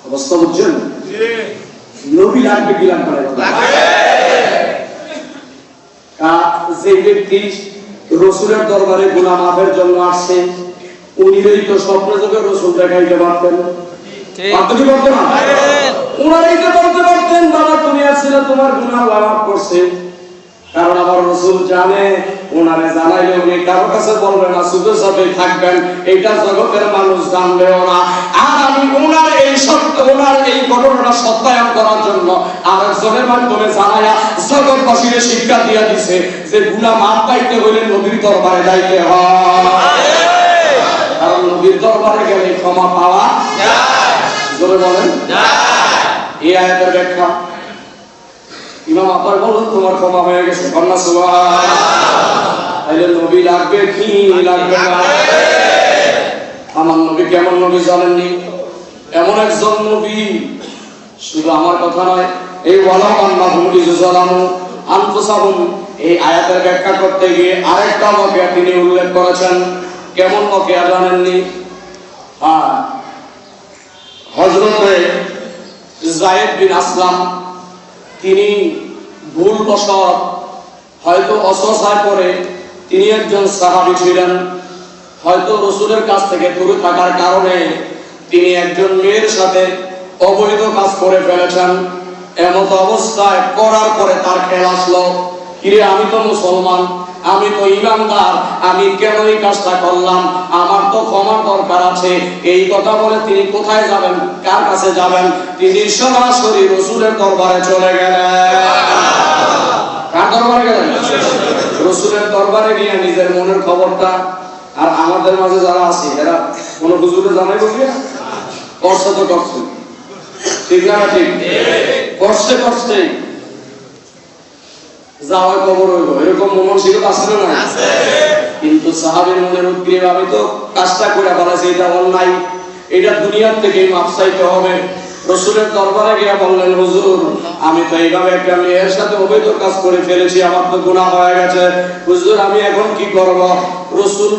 অবস্থা বুঝছেন? নবী লাগবে কি লাগবে? যে ব্যক্তি রাসূলের দরবারে গুনাহ মাফের জন্য আসছে, উনিই তো স্বপ্নে যোগে রাসূল দেখাইতে পারতেন। ঠিক। পারতেন কি পারতেন না? উনারাই তো বলতে পারতেন, বাবা তুমি আসছিলে, তোমার গুনাহ মাফ করছে। কারণ আমার রাসূল জানে, ওনারে জানাইলে উনি কারো কাছে বলবেন না, শুধু সাথে থাকবেন, এটা জগতের মানুষ জানবেও না। আর আমি ওনার এই সত্য, ওনার এই ঘটনাটা সত্যায়ন করার জন্য আরেকজনের মাধ্যমে জানাইয়া জগৎবাসীকে শিক্ষা দিয়া দিছে যে গুনাহ মাফ পাইতে হইলে নবীর দরবারে যাইতে হয়। কারণ নবীর দরবারে গেলে ক্ষমা পাওয়া যায়। জোরে বলেন যায়। এই আয়াতের ব্যাখ্যা ইমাম আব্বার বলুন, তোমার ক্ষমা হয়ে গেছে, কন্যা সুবহানাল্লাহ। তাইলে নবী লাগবে কি লাগবে না? আমার নবী কেমন নবী জানেননি? এমন একজন নবী, শুধু আমার কথা নয়, এই ওয়ালা আন্নাহুম ইযলামু আনফুসাহুম এই আয়াতের ব্যাখ্যা করতে গিয়ে আরেকটা ওয়াকিয়া তিনি উল্লেখ করেছেন। কেমন ওয়াকিয়া জানেননি? হযরতে যায়েদ বিন আসলাম, তিনি ভুলবশত হয়তো অসহায় পড়ে, তিনি একজন সাহাবী ছিলেন, হয়তো রাসূলের কাছ থেকে দূরে থাকার কারণে তিনি একজন মেয়ের সাথে অবৈধ কাজ করে ফেলেছেন। এমত অবস্থায় করার পরে তার খেয়াল আসলো, কিরে আমি তো মুসলমান, আমি তো ইমানদার, আমি কেন এই কাজটা করলাম, আমার তো ক্ষমার দরকার আছে। এই কথা বলে তিনি কোথায় যাবেন, কার কাছে যাবেন? তিনি সরাসরি রাসূলের দরবারে চলে গেলেন। কার দরবারে গেলেন? রাসূলের দরবারে গিয়ে নিজের মনের খবরটা, আর আমাদের মাঝে যারা আছে এরা কোন হুজুরে জানাই বলিয়া করছে তো করছে, ঠিক না? ঠিক করছে করছে যাওয়ার খবর হইব, এরকম মনসিকতা আছে না? আছে। কিন্তু সাহাবীর মনের উদ্গ্রীব, আমি তো কাজটা করে ফেলেছি, এটা অন্যায়, এটা দুনিয়ার থেকেই মাপ চাইতে হবে। রাসূলের দরবারে গিয়ে বললেন, হুজুর আমি তো এইভাবে একটা মেয়ের সাথে অবৈধ কাজ করে ফেলেছি, আমার তো গুনাহ হয়ে গেছে, হুজুর আমি এখন কি করব? রাসূল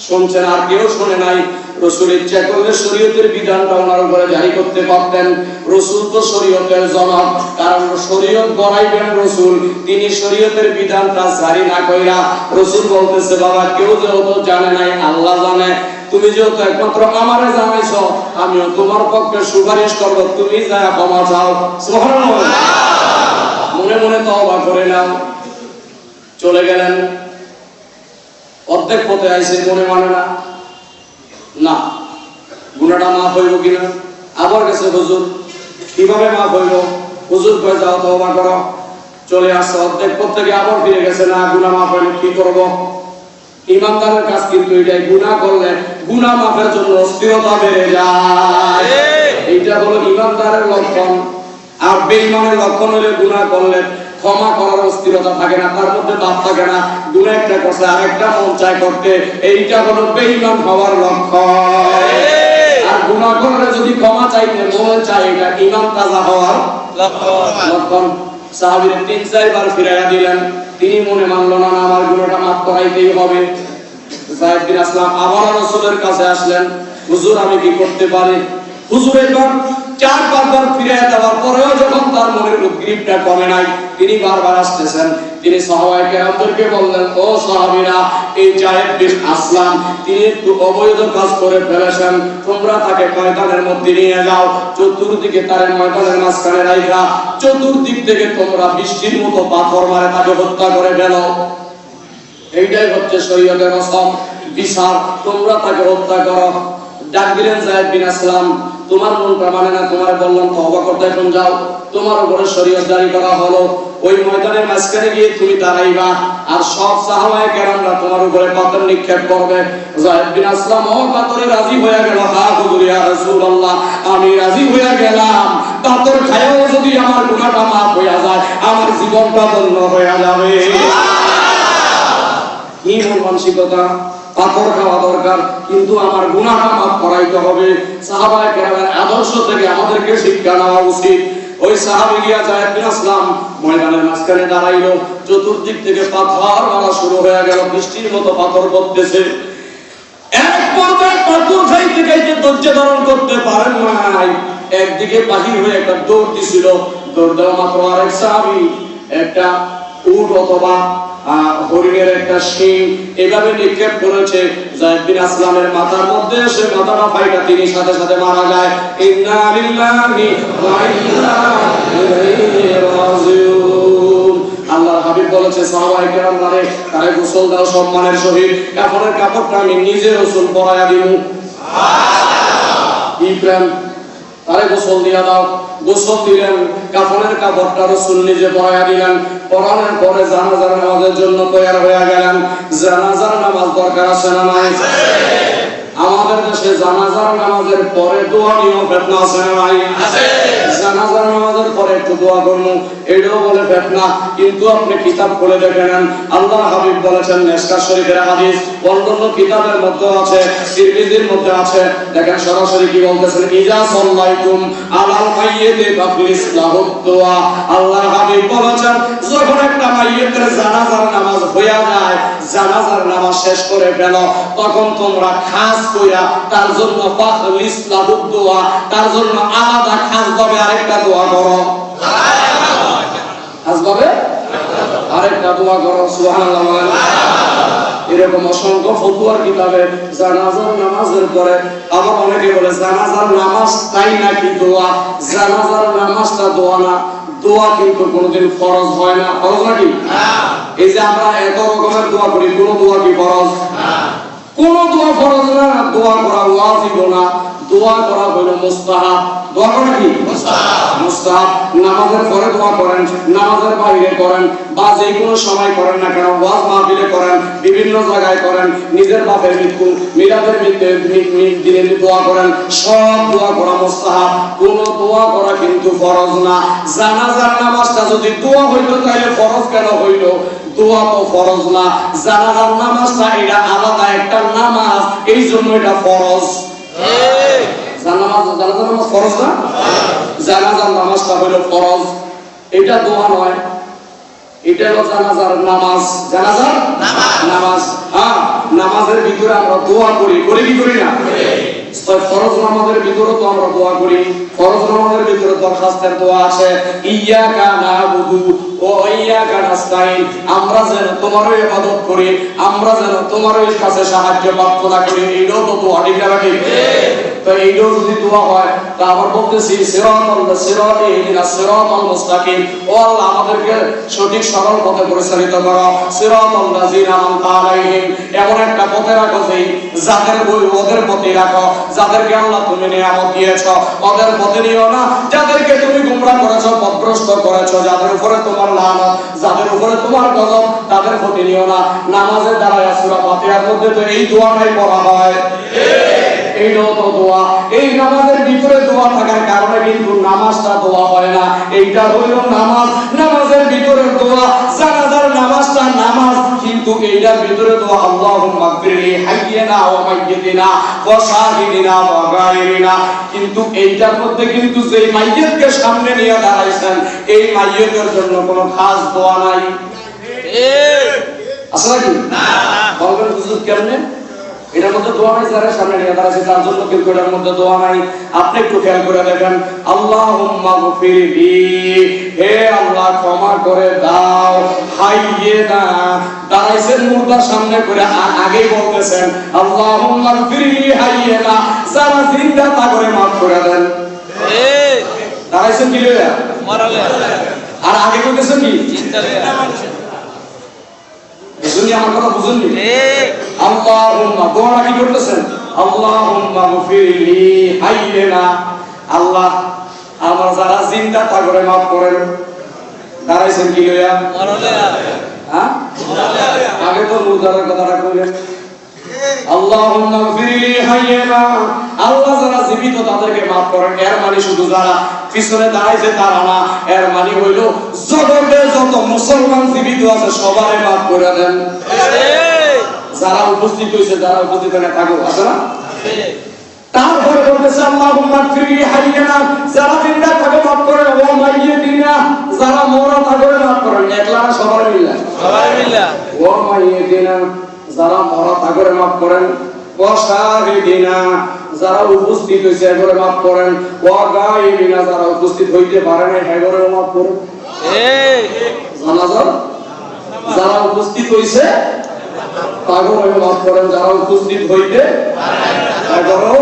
শুনছেন, আর কেউ শুনে নাই। রাসূল ইচ্ছা করলে শরীয়তের বিধানটা ওনার উপরে জারি করতে পারতেন। রাসূল তো শরীয়তের জনক, কারণ শরীয়ত গড়াইবেন রাসূল, তিনি শরীয়তের বিধানটা জারি না কইরা রাসূল বলতেছে, বাবা কেউ যেহেতু জানে নাই, আল্লাহ জানে, তুমি যেহেতু একমাত্র আমারে জানাইছো, আমিও তোমার পক্ষে সুপারিশ করব, তুমি যায় ক্ষমা চাও। সুবহানাল্লাহ। মনে মনে তওবা করে নাও। চলে গেলেন, অর্ধেক পথে আইসে, মনে মানে না, না গুনাহটা মাফ হইব কিনা? আবার গেছে হুজুর, কিভাবে মাফ হইব? হুজুর কয় যাও তওবা করো। চলে আসছে, অর্ধেক পথ থেকে আবার ফিরে গেছে, না গুনাহ মাফ হইলে কি করব? ইমানদারের কাজ কিন্তু এটাই, গুনাহ করলে গুনাহ মাফের জন্য অস্থিরতা বেড়ে যায়। এইটা হলো ইমানদারের লক্ষণ। আর বেঈমানের লক্ষণ হলে গুনাহ করলে ক্ষমা করার অস্থিরতা থাকে না, তার মধ্যে ভাব থাকে না, গুনাহ একটা করছে আরেকটা মন চায় করতে, এইটা হলো বেঈমান হওয়ার লক্ষণ। আর গুনাহ করলে যদি ক্ষমা চাইতে মন চায়, এটা ঈমান তাজা হওয়ার লক্ষণ। সাহাবীরা ৩-৪ বার ফিরাইয়া দিলেন, তিনি মনে মানলো না, আমার গুনাহটা মাফ করাইতেই হবে। যায়েদ বিন আসলাম আবার রাসূলের কাছে আসলেন, হুজুর আমি কি করতে পারি? হুজুর এবার ৪-৫ বার ফিরাইয়া দেওয়ার পরেও যখন তার মনের উদ্গ্রীবটা কমে নাই, তিনি বারবার আসতেছেন। তিনি সাহাবায়ে কেরামদেরকে বললেন, ও সাহাবীরা, এই যায়েদ বিন আসলাম তিনি একটু অবৈধ কাজ করে ফেলেছেন, তোমরা তাকে ময়দানের মধ্যে নিয়ে যাও, চতুর্দিকে তারে ময়দানের মাঝখানে রাইখা চতুর্দিক থেকে তোমরা বৃষ্টির মতো পাথর মারে তাকে হত্যা করে ফেলো। এইটাই হচ্ছে শরীয়তের রসম, বিচার, তোমরা তাকে হত্যা করো। ডাক দিলেন যায়েদ বিন আসলাম, তোমার মনটা মানে না, তোমার বললাম তওবা করতে, এখন যাও, তোমার উপরে শরীয়ত জারি করা হলো, ওই ময়দানের মাঝখানে গিয়ে তুমি দাঁড়াইবা, আর সব সাহাবায়ে কেরামরা তোমার উপরে পাথর নিক্ষেপ করবে। যায়েদ বিন আসলাম ও পাথরে রাজি হয়ে গেল, হ্যাঁ হুজুর ইয়া রাসূলুল্লাহ আমি রাজি হয়ে গেলাম, পাথর খায়ও যদি আমার গুনাহটা মাফ হয়ে যায়, আমার জীবনটা ধন্য হয়ে যাবে। কি মন মানসিকতা, পাথর খাওয়া দরকার, কিন্তু আমার গুনাহটা মাফ করাইতে হবে। সাহাবায়ে কেরামের আদর্শ থেকে আমাদেরকে শিক্ষা নেওয়া উচিত। ওই সাহাবী গিয়া যায়েদ বিন আসলাম ময়দানের মাঝখানে দাঁড়াইলো, চতুর্দিক থেকে পাথর মারা শুরু হয়ে গেল, বৃষ্টির মতো পাথর পড়তেছে। এক পর্যায়ে পাথর খাইতে খাইতে ধৈর্য ধারণ করতে পারেন নাই, একদিকে বাহির হয়ে একটা দৌড় দিছিল, দৌড় দেওয়া মাত্র আরেক সাহাবী একটা উট অথবা হরিণের একটা শিং এভাবে নিক্ষেপ করেছে। যায়েদ বিন আসলামের মাথার মধ্যে এসে মাথাটা ফাইটা তিনি সাথে সাথে মারা যায়। ইন্না লিল্লাহি ওয়া ইন্না ইলাইহি রাজিউন। আল্লাহর হাবিব বলেছে সাহাবায়ে কেরাম তারে গোসল দাও সম্মানের সহিত, কাপড়ের কাপড়টা আমি নিজে রাসূল পরায়া দিমু। সুবহানাল্লাহ। ইব্রাহিম তারে গোসল দিয়া দাও, গোসল দিলেন, কাফনের কাপড়টা রাসূল নিজে পরায়া দিলেন। পরানোর পরে জানাজার নামাজের জন্য তৈয়ার হয়ে গেলেন। জানাজার নামাজ দরকার আছে না নাই? আমাদের দেশে জানাজার নামাজের পরে দোয়া নিয়ম ফিতনা আছে না নাই? জানাজার নামাজের পরে একটু দোয়া করব, এটাও বলে ফিতনা। কিন্তু আপনি কিতাব পড়ে দেখেন, আল্লাহর হাবিব বলেছেন, মিশকাত শরীফের হাদিস, অন্যান্য কিতাবের মধ্যে আছে, তিরমিজির মধ্যে আছে, দেখেন সরাসরি কি বলতেছেন, ইজা সাল্লাইতুম আলাল মাইয়িতি ফাকলিস লাহু দুআ। আল্লাহর হাবিব বলেছেন, যখন একটা মাইয়িতের জানাজার নামাজ হয়ে যায়, জানাজার নামাজ শেষ করে ফেল, তখন তোমরা খাস কইরা তার জন্য ফাকলিস লাহু দুআ, তার জন্য আলাদা খাস ভাবে আরেকটা দোয়া করো। খাস ভাবে আরেকটা দোয়া করো। সুবহানাল্লাহ। এরকম অসংখ্য ফতোয়ার কিতাবে জানাজার নামাজের পরে আবার অনেকে বলে জানাজার নামাজ তাই নাকি দোয়া। জানাজার নামাজটা দোয়া না, দোয়া কিন্তু কোনোদিন ফরজ হয় না। ফরজ নাকি? এই যে আমরা এত রকমের দোয়া করি, কোন দোয়া কি ফরজ? কোন দোয়া ফরজ না, দোয়া করা ওয়াজিব না, দোয়া করা হলো মুস্তাহাব। দোয়া করা কি? মুস্তাহাব। নামাজের পরে দোয়া করেন, নামাজের বাইরে করেন, বা যে কোনো সময় করেন না কেন, ওয়াজ মাহফিলে করেন, বিভিন্ন জায়গায় করেন, নিজের বাপের মৃত্যু, মিলাদের দিনে দোয়া করেন, সব দোয়া করা মুস্তাহাব। কোন দোয়া করা কিন্তু ফরজ না। জানাজার নামাজটা যদি দোয়া হইতো তাহলে ফরজ কেন হইল? দোয়া তো ফরজ না, জানাজার নামাজটা এটা আলাদা একটা নামাজ, এই জন্য এটা ফরজ। জানাজার নামাজ ফরজ না, জানাজার নামাজটা হলো ফরজ, এটা দোয়া নয়, এটা হলো জানাজার নামাজ। জানাজার নামাজ, হ্যাঁ, নামাজের ভিতরে আমরা দোয়া করি, করি কি করি না? ফরজ নামাজের ভিতরে তো আমরা দোয়া করি। ফরজ নামাজের ভিতরে দরখাস্তের দোয়া আছে, ইয়্যাকা না'বুদু ওয়া ইয়্যাকা নাস্তাইন। আমরা যেন তোমারই ইবাদত করি, আমরা যেন তোমারই কাছে সাহায্য প্রার্থনা করি, এইটাও তো দোয়া, ঠিক না? তো এইটাও যদি দোয়া হয়, তা আবার বলতেছি সিরাতাল মুস্তাকিম, ও আল্লাহ আমাদেরকে সঠিক সরল পথে পরিচালিত করো। সিরাতাল লাযিনা আন'আমতা আলাইহিম, এমন একটা পথে রাখো যেই যাদের বই ওদের পথে রাখো, যাদেরকে আল্লাহ তুমি নিয়ামত দিয়েছো ওদের পথে নিও না, যাদেরকে তুমি গোমরাহ করেছো, পথভ্রষ্ট করেছো, যাদের উপরে তোমার লানত, যাদের উপরে তোমার গজব, তাদের পথে নিও না। নামাজে দাঁড়ায় সূরা ফাতিহার মধ্যে তো এই দোয়াটাই পড়া হয়। এইটাও তো দোয়া। এই নামাজের ভিতরে দোয়া থাকার কারণে কিন্তু নামাজটা দোয়া হয় না। এইটা হইল নামাজ, নামাজের ভিতরে দোয়া। জানাজার নামাজটা নামাজ, কিন্তু এইটার ভিতরে দোয়া। আল্লাহুম্মা গফিরলি হাইয়িনা ওয়া মাইয়িতিনা ওয়া শাহিদিনা ওয়া গায়বিনা। কিন্তু এইটার মধ্যে কিন্তু যেই মাইয়িতকে সামনে নিয়ে দাঁড়াইছেন, এই মাইয়িতের জন্য কোনো খাস দোয়া নাই। আছে নাকি? না। বলবেন হুজুর কেমনে? এটার মধ্যে দোয়া নাই, যারা সামনে নিয়ে দাঁড়াচ্ছে তার জন্য কিন্তু এটার মধ্যে দোয়া নাই। আপনি একটু খেয়াল করে দেখেন, আল্লাহুম্মা গফিরলি, হে আল্লাহ ক্ষমা করে দাও, হাইয়িনা, দাঁড়াইছেন মুর্দার সামনে করে, আগেই বলতেছেন আল্লাহুম্মা গফিরলি হাইয়িনা, যারা জিন্দা তা করে মাফ করে দেন। দাঁড়াইছেন কি লইয়া? মরালে। আর আগে কইতেছেন কি? চিন্তা লইয়া। বুঝুন আমার কথা, বুঝুন নি? আল্লাহুম্মা, দোয়া কি করতেছেন? আল্লাহুম্মা গফিরলি হাইয়িনা, আল্লাহ আমার যারা জিন্দা তা করে মাফ করেন। দাঁড়াইছেন কি লইয়া? মরালে। হ্যাঁ, আগে তো মুর্দারের কথাটা কইলেন। আল্লাহুম্মা গফিরলি হাইয়িনা, আল্লাহ যারা জীবিত তাদেরকে maaf করেন। এর মানে শুধু যারা পিছনে দাঁড়াইছে তারা না, এর মানে হইল জগতে যত মুসলমান জীবিত আছে সবারে maaf করে দেন। যারা উপস্থিত হইছে, যারা উপস্থিত না থাকো, আছে না? তারপরে বলতেছে আল্লাহুম্মা গফিরলি হাইয়িনা, যারা জিন্দা থাকে maaf করেন, ওয়া মাইয়িতিনা, যারা মরা থাকে maaf করেন। একলা না, সবাই মিলে? সবাই মিলে। ওয়া মাইয়িতিনা, যারা মরা তাগরে মাফ করেন। ওয়া শাহিদিনা, যারা উপস্থিত হইছে এগরে মাফ করেন। ওয়া গায়বিনা, যারা উপস্থিত হইতে পারে না এগরে মাফ করেন। জানাজার উপস্থিত হইছে তাগরে মাফ করেন, যারা উপস্থিত হইতে তাগরে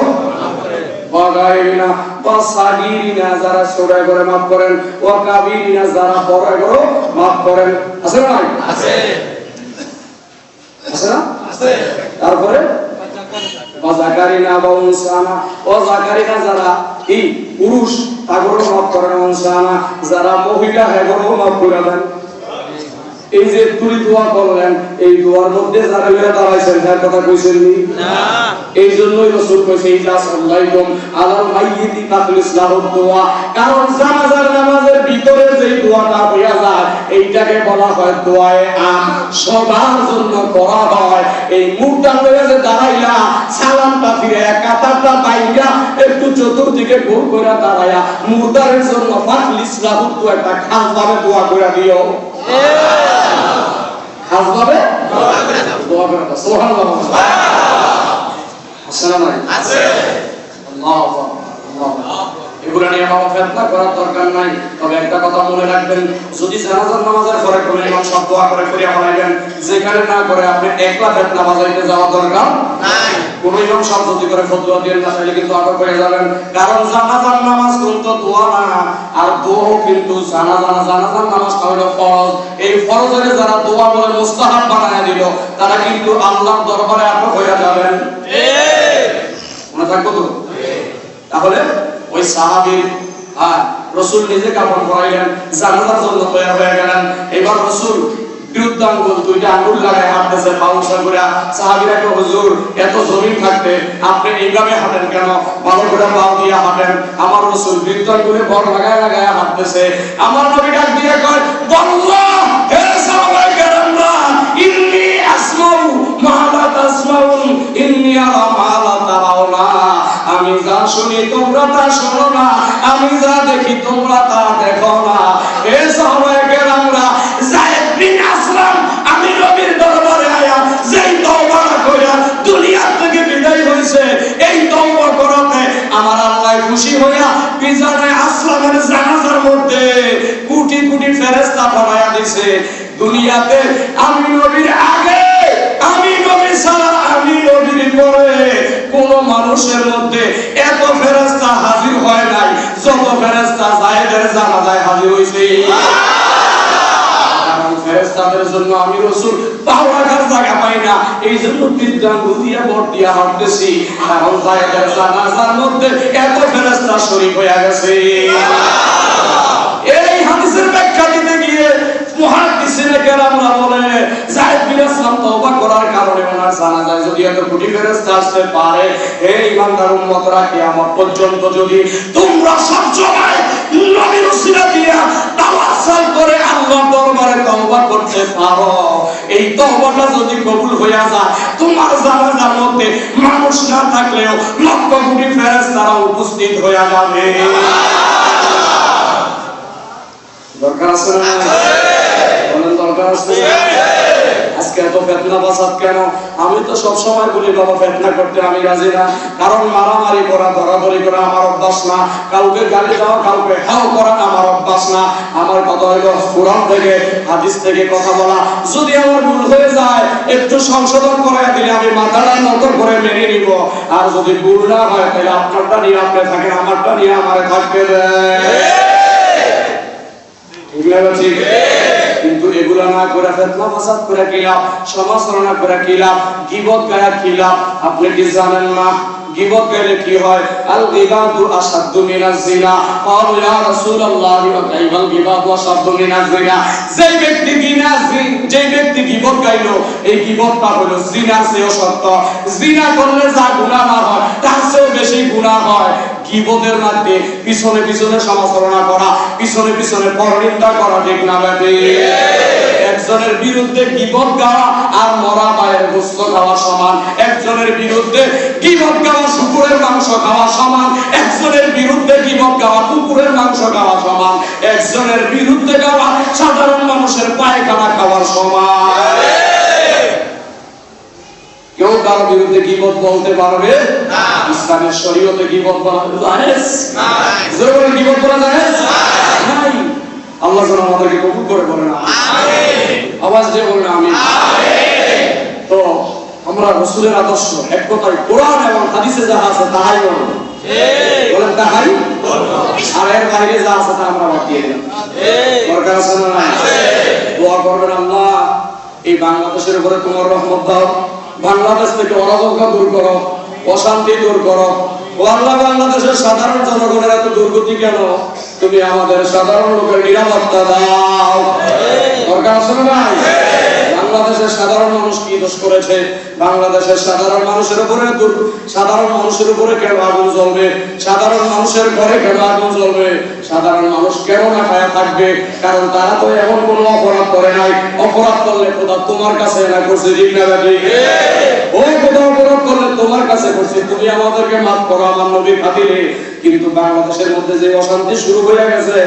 বাগাইনা বা সাগিরিনা যারা ছোট করে মাফ করেন, ও কাবিরিনা যারা বড় করে মাফ করেন। আছে না? আছে। আছে না? আছে। তারপরে বাজাকারিনা বা উনসানা, ও জাকারিনা যারা কি পুরুষ তাগরে মাফ করেন, উনসানা যারা মহিলা হেগরে মাফ করে দেন। এই যে তুলি দোয়া করলেন, এই দোয়ার মধ্যে যারা লইয়া দাঁড়াইছেন তার কথা কইছেন নি? না। এই জন্যই রাসূল কইছে ইলা সাল্লাল্লাহু আলাল মাইয়িতি তাকলিসলাহুদ দোয়া, কারণ জানাজার নামাজের ভিতরে যে দোয়াটা হইয়া যায় এইটাকে বলা হয় দোয়ায়ে আম, সবার জন্য করা হয়। এই মুখটা লইয়া যে দাঁড়াইলা সালামটা ফিরে কাতারটা বাইরা একটু চতুর্দিকে গোল কইরা দাঁড়ায়া মুর্দারের জন্য তাকলিসলাহুদ দোয়া একটা খাস ভাবে দোয়া কইরা দিও। খাসভাবে দোয়া করে দাও। সুবহানাল্লাহ। আসসালামু আলাইকুম। আছে। আল্লাহু আকবার। এগুলা নিয়ে বাবা ফিতনা করার দরকার নাই। তবে একটা কথা মনে রাখবেন, যদি জানাজার নামাজের পরে কোন ইমাম সাহেব দোয়া করে করিয়া বলাইবেন, যেখানে না করে আপনি একলা ফিতনা বাজাইতে যাওয়া দরকার নাই। কোন ইমাম সাহেব যদি করে ফতোয়া দেন না তাহলে কিন্তু আটক হয়ে যাবেন, কারণ জানাজার নামাজ কিন্তু দোয়া না, আর দোয়া কিন্তু জানাজার নামাজটা হলো ফরজ। এই ফরজের যারা দোয়া বলে মুস্তাহাব বানায় দিল তারা কিন্তু আল্লাহর দরবারে আটক হয়ে যাবেন। ঠিক মনে থাকবো তো? তাহলে ওই সাহাবী রাসূল নিজে কাফন পরাইলেন, জানাজার জন্য তৈরি হয়ে গেলেন। এবার রাসূল বিরুদ্ধাঙ্গুল দুইটা আঙ্গুল লাগায় হাঁটতেছে পাউসা করে। সাহাবীরা কয় হুজুর এত জমিন থাকতে আপনি এইভাবে হাঁটেন কেন, ভালো করে পা দিয়ে হাঁটেন। আমার রাসূল বিরুদ্ধাঙ্গুলে বর লাগায় লাগায় হাঁটতেছে। আমার নবী ডাক দিয়ে কয় আল্লাহ হে সাহাবায়ে কেরামরা, ইন্নী আসমাউ মা লা তাসমাউন, ইন্নী আরা মা লা তারাউনা। আমি যা শুনি তোমরা তা শোনো না, আমি যা দেখি তোমরা তা দেখো না। হে সাহাবায়ে কেরামরা, যায়েদ বিন আসলাম আমি নবীর দরবারে আয়া যেই তওবা কইরা দুনিয়া থেকে বিদায় হইছে, এই তওবা করাতে আমার আল্লাহ খুশি হইয়া বিজানে আসলামের জানাজার মধ্যে কোটি কোটি ফেরেশতা পাঠায়া দিয়েছে। দুনিয়াতে আমি নবীর আগে, আমি নবী ছাড়া, আমি নবীর পরে কোন মানুষের মধ্যে এত ফেরেশতা হাজির হয় নাই যত ফেরেশতা যায়েদের জানাজায় হাজির হইছে। কারণ ফেরেশতাদের জন্য আমি রাসূল পাও রাখার জায়গা পাই না, এই জন্য বিদ্যাঙ্গুল দিয়া বট দিয়া হাঁটতেছি, কারণ যায়েদের জানাজার মধ্যে এত ফেরেশতা শরীক হয়ে গেছে। এই হাদিসের ব্যাখ্যা দিতে গিয়ে মুহাদ্দিসিনে কেরামরা বলে যায়েদ বিন আসলাম তওবা করার কারণে ওনার জানাজায় যদি এত কোটি ফেরেশতা আসতে পারে, হে ঈমানদার উম্মতরা, কিয়ামত পর্যন্ত যদি তোমরা সব সময় নবীর উসিলা দিয়া তাওয়াসসুল করে আল্লাহর দরবারে তওবা করতে পারো, এই তওবাটা যদি কবুল হইয়া যায়, তোমার জানাজার মধ্যে মানুষ না থাকলেও লক্ষ কোটি ফেরেশতারা উপস্থিত হইয়া যাবে। দরকার আছে না? বলেন দরকার আছে। আজকে এত ফিতনা বাসাত কেন? আমি তো সব সময় বলি বাবা ফিতনা করতে আমি রাজি না, কারণ মারামারি করা ধরাধরি করা আমার অভ্যাস না, কাউকে গালি দেওয়া কাউকে হাও করা আমার অভ্যাস না। আমার কথা হলো কোরআন থেকে হাদিস থেকে কথা বলা। যদি আমার ভুল হয়ে যায় একটু সংশোধন করে দিলে আমি মাথাটা নত করে মেনে নিব, আর যদি ভুল না হয় তাহলে আপনারটা নিয়ে আপনি থাকেন, আমারটা নিয়ে আমারে থাকবে। কিন্তু এগুলা না করে ফিতনা ফাসাদ করে কি লাভ, সমালোচনা করে কি লাভ, গীবত গায়া কি লাভ? আপনি কি জানেন না গীবত গাইলে কি হয়? আল গীবাতু আসাদ্দু মিনাজ জিনা। ক্বালু ইয়া রাসূলুল্লাহ ওয়া কাইফাল গীবাতু আসাদ্দু মিনাজ জিনা। যেই ব্যক্তি গীবত গাইলো, এই গীবতটা হলো জিনার চেয়েও সত্য। জিনা করলে যা গুনাহ না হয় তার চেয়েও বেশি গুনাহ হয়। গীবতের মধ্যে পিছনে পিছনে সমালোচনা করা, পিছনে পিছনে পরনিন্দা করা, ঠিক না বেটি? একজনের বিরুদ্ধে গীবত গাওয়া আর মরা পায়ের গোশত খাওয়া সমান। একজনের বিরুদ্ধে গীবত গাওয়া শুকুরের মাংস খাওয়া সমান। একজনের বিরুদ্ধে গীবত গাওয়া কুকুরের মাংস খাওয়া সমান। একজনের বিরুদ্ধে গাওয়া সাধারণ মানুষের পায়খানা খাওয়ার সমান। কেউ কারো বিরুদ্ধে গীবত বলতে পারবে না। ইসলামের শরীয়তে গীবত বলা জায়েজ নাই। জোরে গীবত বলা জায়েজ নাই। আল্লাহ যেন আমাদেরকে কবুল করে বলেন আমিন। আওয়াজ দিয়ে বলুন আমিন। তো আমরা রাসূলের আদর্শ এক কথায় কোরআন এবং হাদিসে যা আছে তাই বলবো, বলেন তাই বলবো, আর এর বাইরে যা আছে তা আমরা বাদ দিয়ে দিলাম। দরকার আছে না? দোয়া করবেন, আল্লাহ এই বাংলাদেশের উপরে তোমার রহমত দাও, বাংলাদেশ থেকে অরাজকতা দূর করো, অশান্তি দূর করো। ও আল্লাহ, বাংলাদেশের সাধারণ জনগণের এত দুর্গতি কেন? তুমি আমাদের সাধারণ লোকের নিরাপত্তা দাও। দরকার আছে না? বাংলাদেশের সাধারণ মানুষ কি দোষ করেছে? বাংলাদেশের সাধারণ মানুষের উপরে কেন আগুন জ্বলবে? সাধারণ মানুষের ঘরে কেন আগুন জ্বলবে? সাধারণ মানুষ কেন না খায়া থাকবে? কারণ তারা তো এমন কোনো অপরাধ করে নাই। অপরাধ করলে খোদা তোমার কাছে না করছে, ঠিক না ভাই? ও খোদা, অপরাধ করলে তোমার কাছে করছে, তুমি আমাদেরকে মাফ করো আমার নবীর খাতিরে। কিন্তু বাংলাদেশের মধ্যে যে অশান্তি শুরু হয়ে গেছে,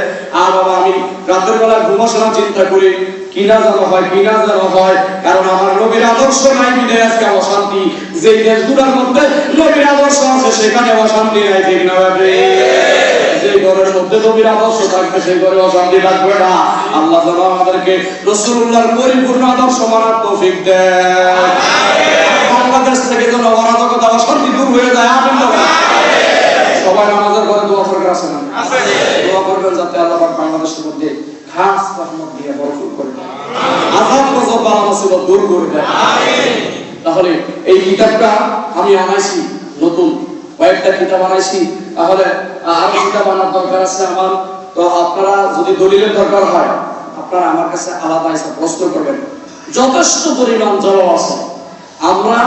আর বাবা আমি রাতের বেলা ঘুমাসলাম চিন্তা করি কি না যেন হয়, কারণ আমার নবীর আদর্শ নাই বিধায় আজকে অশান্তি। যে দেশগুলোর মধ্যে নবীর আদর্শ আছে সেখানে অশান্তি নাই, ঠিক না ভাই? যে ঘরের মধ্যে নবীর আদর্শ থাকবে সেই ঘরে অশান্তি থাকবে না। আল্লাহ যেন আমাদেরকে রাসূলুল্লাহর পরিপূর্ণ আদর্শ মানার তৌফিক দেন। বাংলাদেশ থেকে যেন অরাজকতা অশান্তি দূর হয়ে যায়। আমিন। সবাই আমাদের ঘরে দোয়া করবে, আছে না? দোয়া করবেন যাতে আল্লাহ পাক বাংলাদেশের মধ্যে খাস রহমত দিয়ে ভরপুর করে দেন, আযাব গজব বালা মুসিবত দূর করে দেন। তাহলে এই কিতাবটা আমি আনাইছি, নতুন কয়েকটা কিতাব আনাইছি, তাহলে আরো কিতাব আনার দরকার আছে আমার। তো আপনারা যদি দলিলের দরকার হয় আপনারা আমার কাছে আলাদা এসে প্রশ্ন করবেন, যথেষ্ট পরিমাণ জবাব আছে। আমরা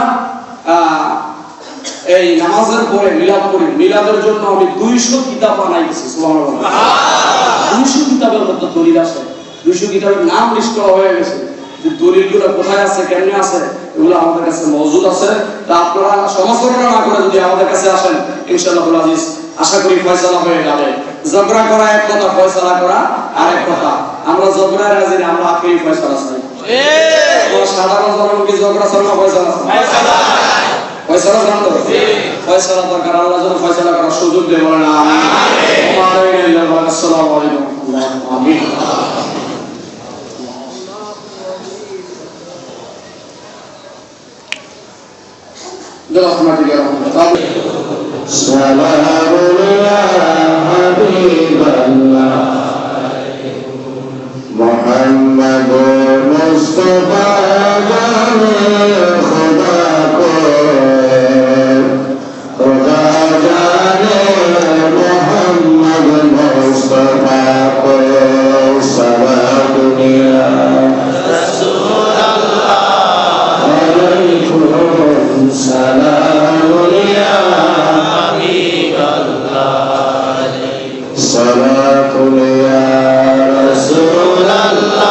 এই নামাজের পরে মিলাদ করি, মিলাদের জন্য আমি 200 কিতাব বানাইছি। সুবহানাল্লাহ, 200 কিতাবের মধ্যে দলিল আছে, 200 কিতাবের নাম লিস্ট করা হয়ে গেছে। যে দলিলগুলো কোথায় আছে, কেমনে আছে, এগুলো আমাদের কাছে মওজুদ আছে। তা আপনারা সমালোচনা না করে যদি আমাদের কাছে আসেন, ইনশাআল্লাহ আজিজ আশা করি ফয়সালা হয়ে যাবে। ঝগড়া করা এক কথা, ফয়সালা করা আরেক কথা। আমরা ঝগড়ায় রাজি না, আমরা আখেরি ফয়সালা চাই। সাধারণ জনগণকে ঝগড়া চাই না, ফয়সালা চাই। ফয়সালা জানতো, ফয়সালা দরকার। আল্লাহ যেন ফয়সালা করার সুযোগ দেয়, বলেন আমিন। আসসালামু আলাইকুম। আমিন। برحمتك يا رب العالمين. سلام يا حبيب الله محمد مصطفى خدا کو خدا جانے محمد مصطفى کو سارا دنیا رسول اللہ علیکم سلام یا حبیب اللہ صلاۃ یا رسول اللہ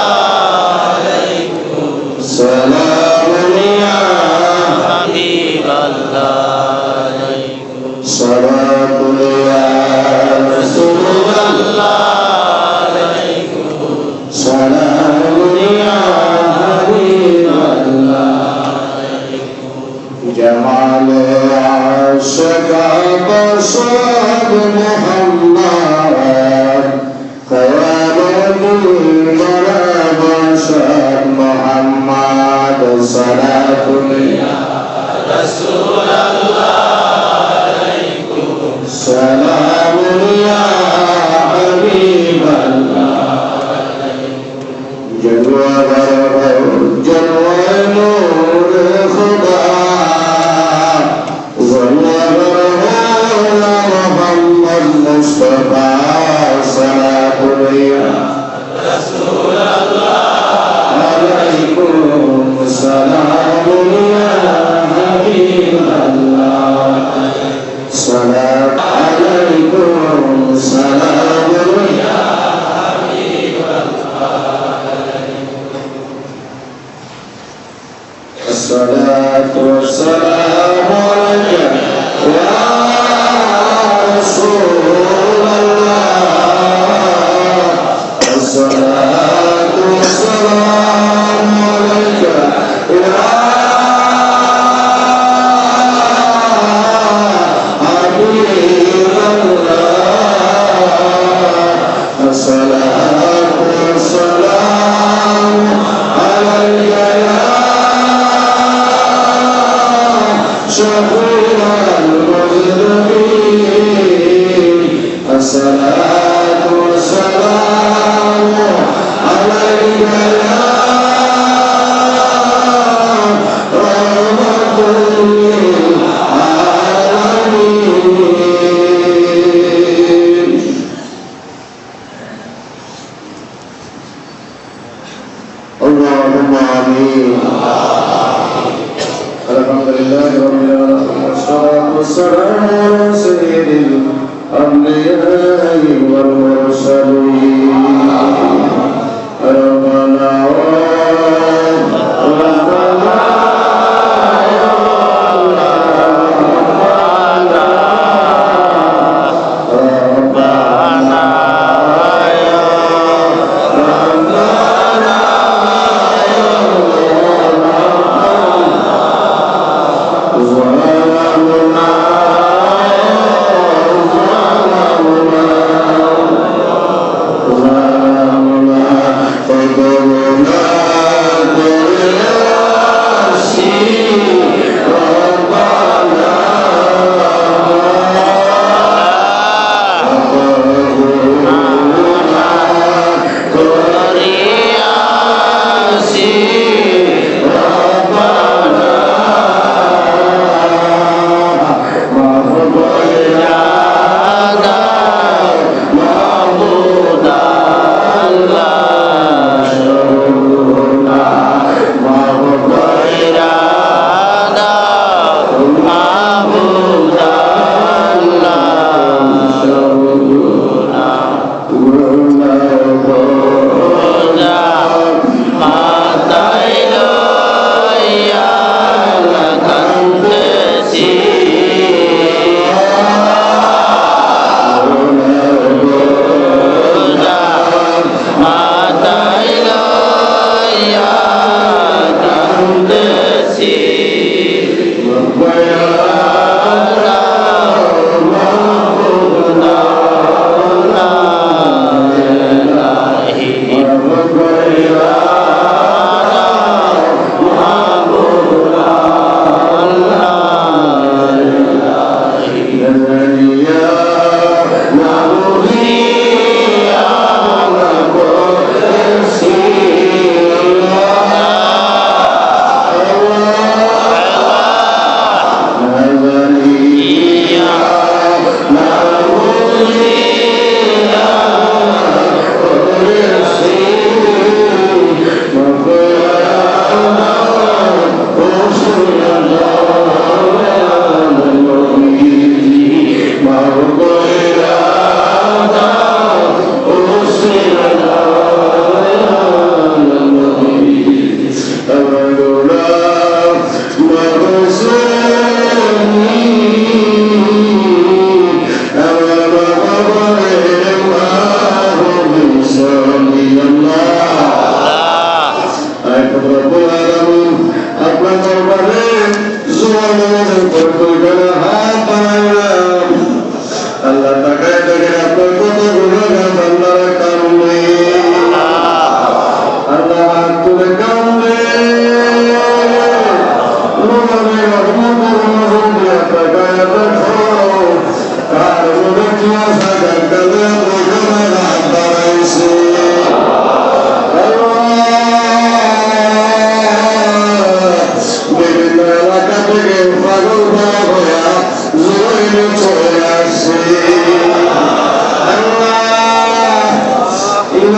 علیکم سلام یا حبیب اللہ صلاۃ یا رسول اللہ علیکم سلام یا حبیب اللہ جمال عاشق بصد محمد خیال دل بصد محمد صلاۃ یا رسول اللہ علیکم سلام یا حبیب اللہ جلوہ جلوہ نور خدا مصطفى صلاة يا رسول الله عليكم سلام يا حبيب الله صلاة عليكم سلام يا حبيب الله الصلاة والسلام عليك يا رسول الصلاة والسلام عليك يا حبيب الله الصلاة والسلام عليك والسلام على سيد الأنبياء والمرسلين ربنا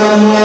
Mama,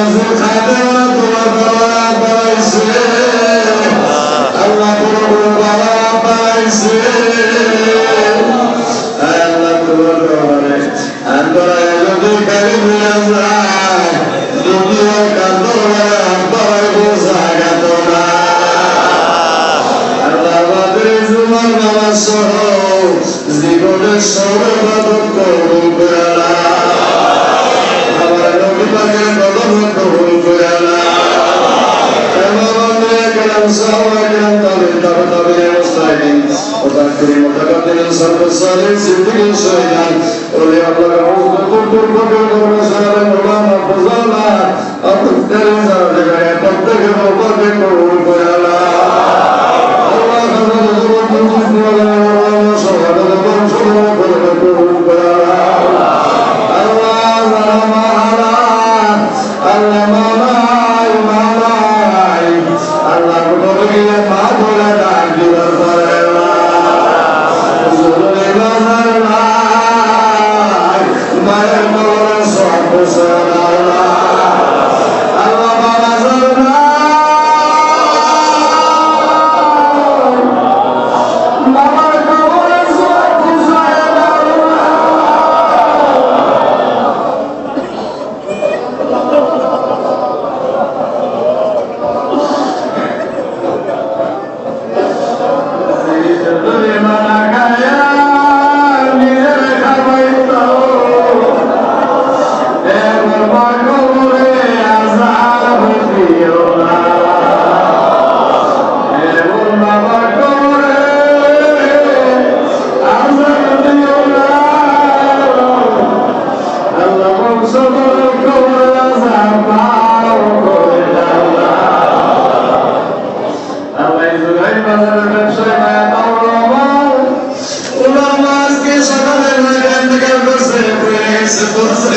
বাজারের ব্যবসায় মায়া কামড় উলামা আজকে সকালে ইন্তেকাল করছে পড়ে গেছে বলছে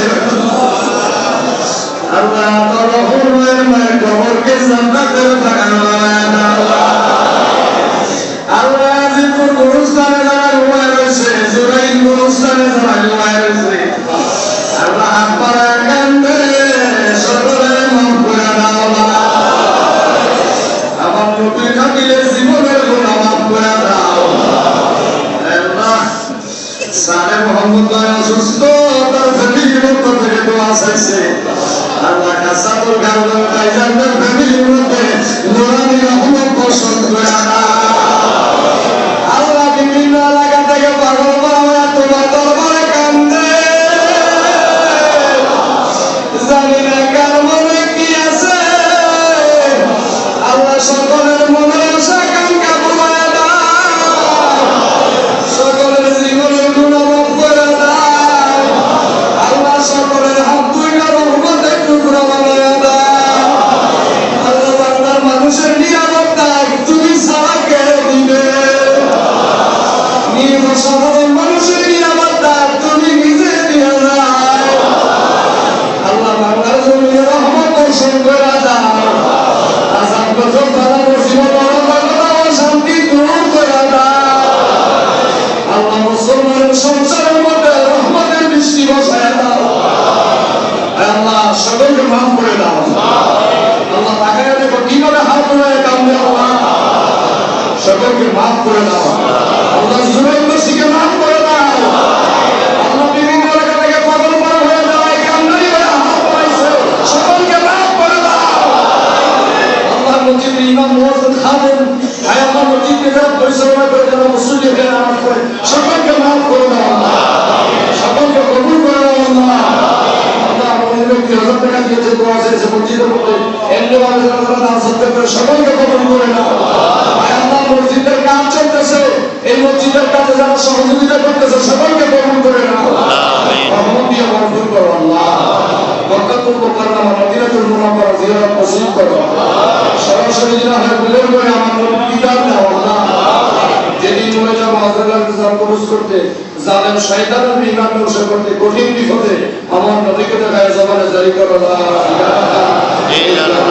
আল্লাহ তাআলা হুমায়ুন মায়ের কবরকে জান্নাতের বাগান বানায় দাও আল্লাহ আজিমপুর গুরুস্থানে যারা ঘুমায় রয়েছে জুরাইন গুরুস্থানে যারা ঘুমায় রয়েছে আল্লাহ আপনারা কান্দে সকলে মাফ করে দাও আমার নবী থাকিলে জীবনের গুনাহ মাফ করে দাও আল্লাহ সালে মোহাম্মদ অসুস্থ তার ফ্যামিলির পক্ষ থেকে দোয়া চাইছে আল্লাহ কাসাতুল গাওলা ভাইজানদের ফ্যামিলির মধ্যে নুরানি রহমত বর্ষণ করে দাও আল্লাহ বিভিন্ন এলাকা থেকে পাগল পাওয়া তোমার দরবারে কান্দে জানি না কার মনে কি আছে আল্লাহ সকলের মনে আশা কাঙ্ক্ষা পূরণ দাও সকলের জীবনের গুনাহ মাফ করে দাও আল্লাহ সকলের হাত দুইটা রহমতের টুকরা বানায় দাও আল্লাহ বান্দার মানুষের নিরাপত্তা তুমি ছাড়া কে দিবে সাধারণ মানুষের নিরাপত্তা তুমি নিজে দিয়ে দাও আল্লাহ বাংলার জমিনে রহমত বর্ষণ করে দাও আসাম গজব তারা মুসিবত শান্তি দূর করে দাও আল্লাহ মুসলমানের সংসারের মধ্যে রহমতের বৃষ্টি বসায় দাও আল্লাহ সকলকে মাফ করে দাও আল্লাহ তাকায় দেখো কিভাবে হাত ধরে কান্দে আল্লাহ সকলকে মাফ করে দাও আল্লাহ জুরাইন মসজিদকে মাফ করে দাও আল্লাহ বিভিন্ন এলাকা থেকে পাগল পারা হয়ে যায় কান্নারি হয়ে হাত পাইছে সকলকে মাফ করে দাও আল্লাহ মসজিদের ইমাম মুয়াজ্জিন খাদেম আয় আল্লাহ মসজিদকে যারা পরিচালনা করে যারা মুসল্লি হয়ে নামাজ পড়ে সকলকে মাফ করে দাও সকলকে কবুল করে দাও আল্লাহ আল্লাহ আমাদের ব্যক্তি 1000 টাকা দিয়েছে দোয়া চাইছে মসজিদের মধ্যে এমনি ভাবে যারা দান সদকা করে সকলকে কবুল করে দাও আয় আল্লাহ মসজিদের কাজ চলতেছে এই মসজিদের কাজে যারা সহযোগিতা করতেছে সকলকে কবুল করে নাও আমিন রহমত দিয়ে মঞ্জুর করো আল্লাহ মক্কাতুল মুকাররমা মদিনাতুল মুনাওয়ারা জিয়ারত নসিব করো সরাসরি না হয় বুলের করে আমার কিতাব দাও আল্লাহ যেদিন মনে যাব হযরত ইসলাম কবুল করতে জালেম শয়তানের বিমান ধ্বংস করতে কঠিন বিপদে আমার নবীকে দেখায় জবানে জারি করো লা ইলাহা ইল্লাল্লাহ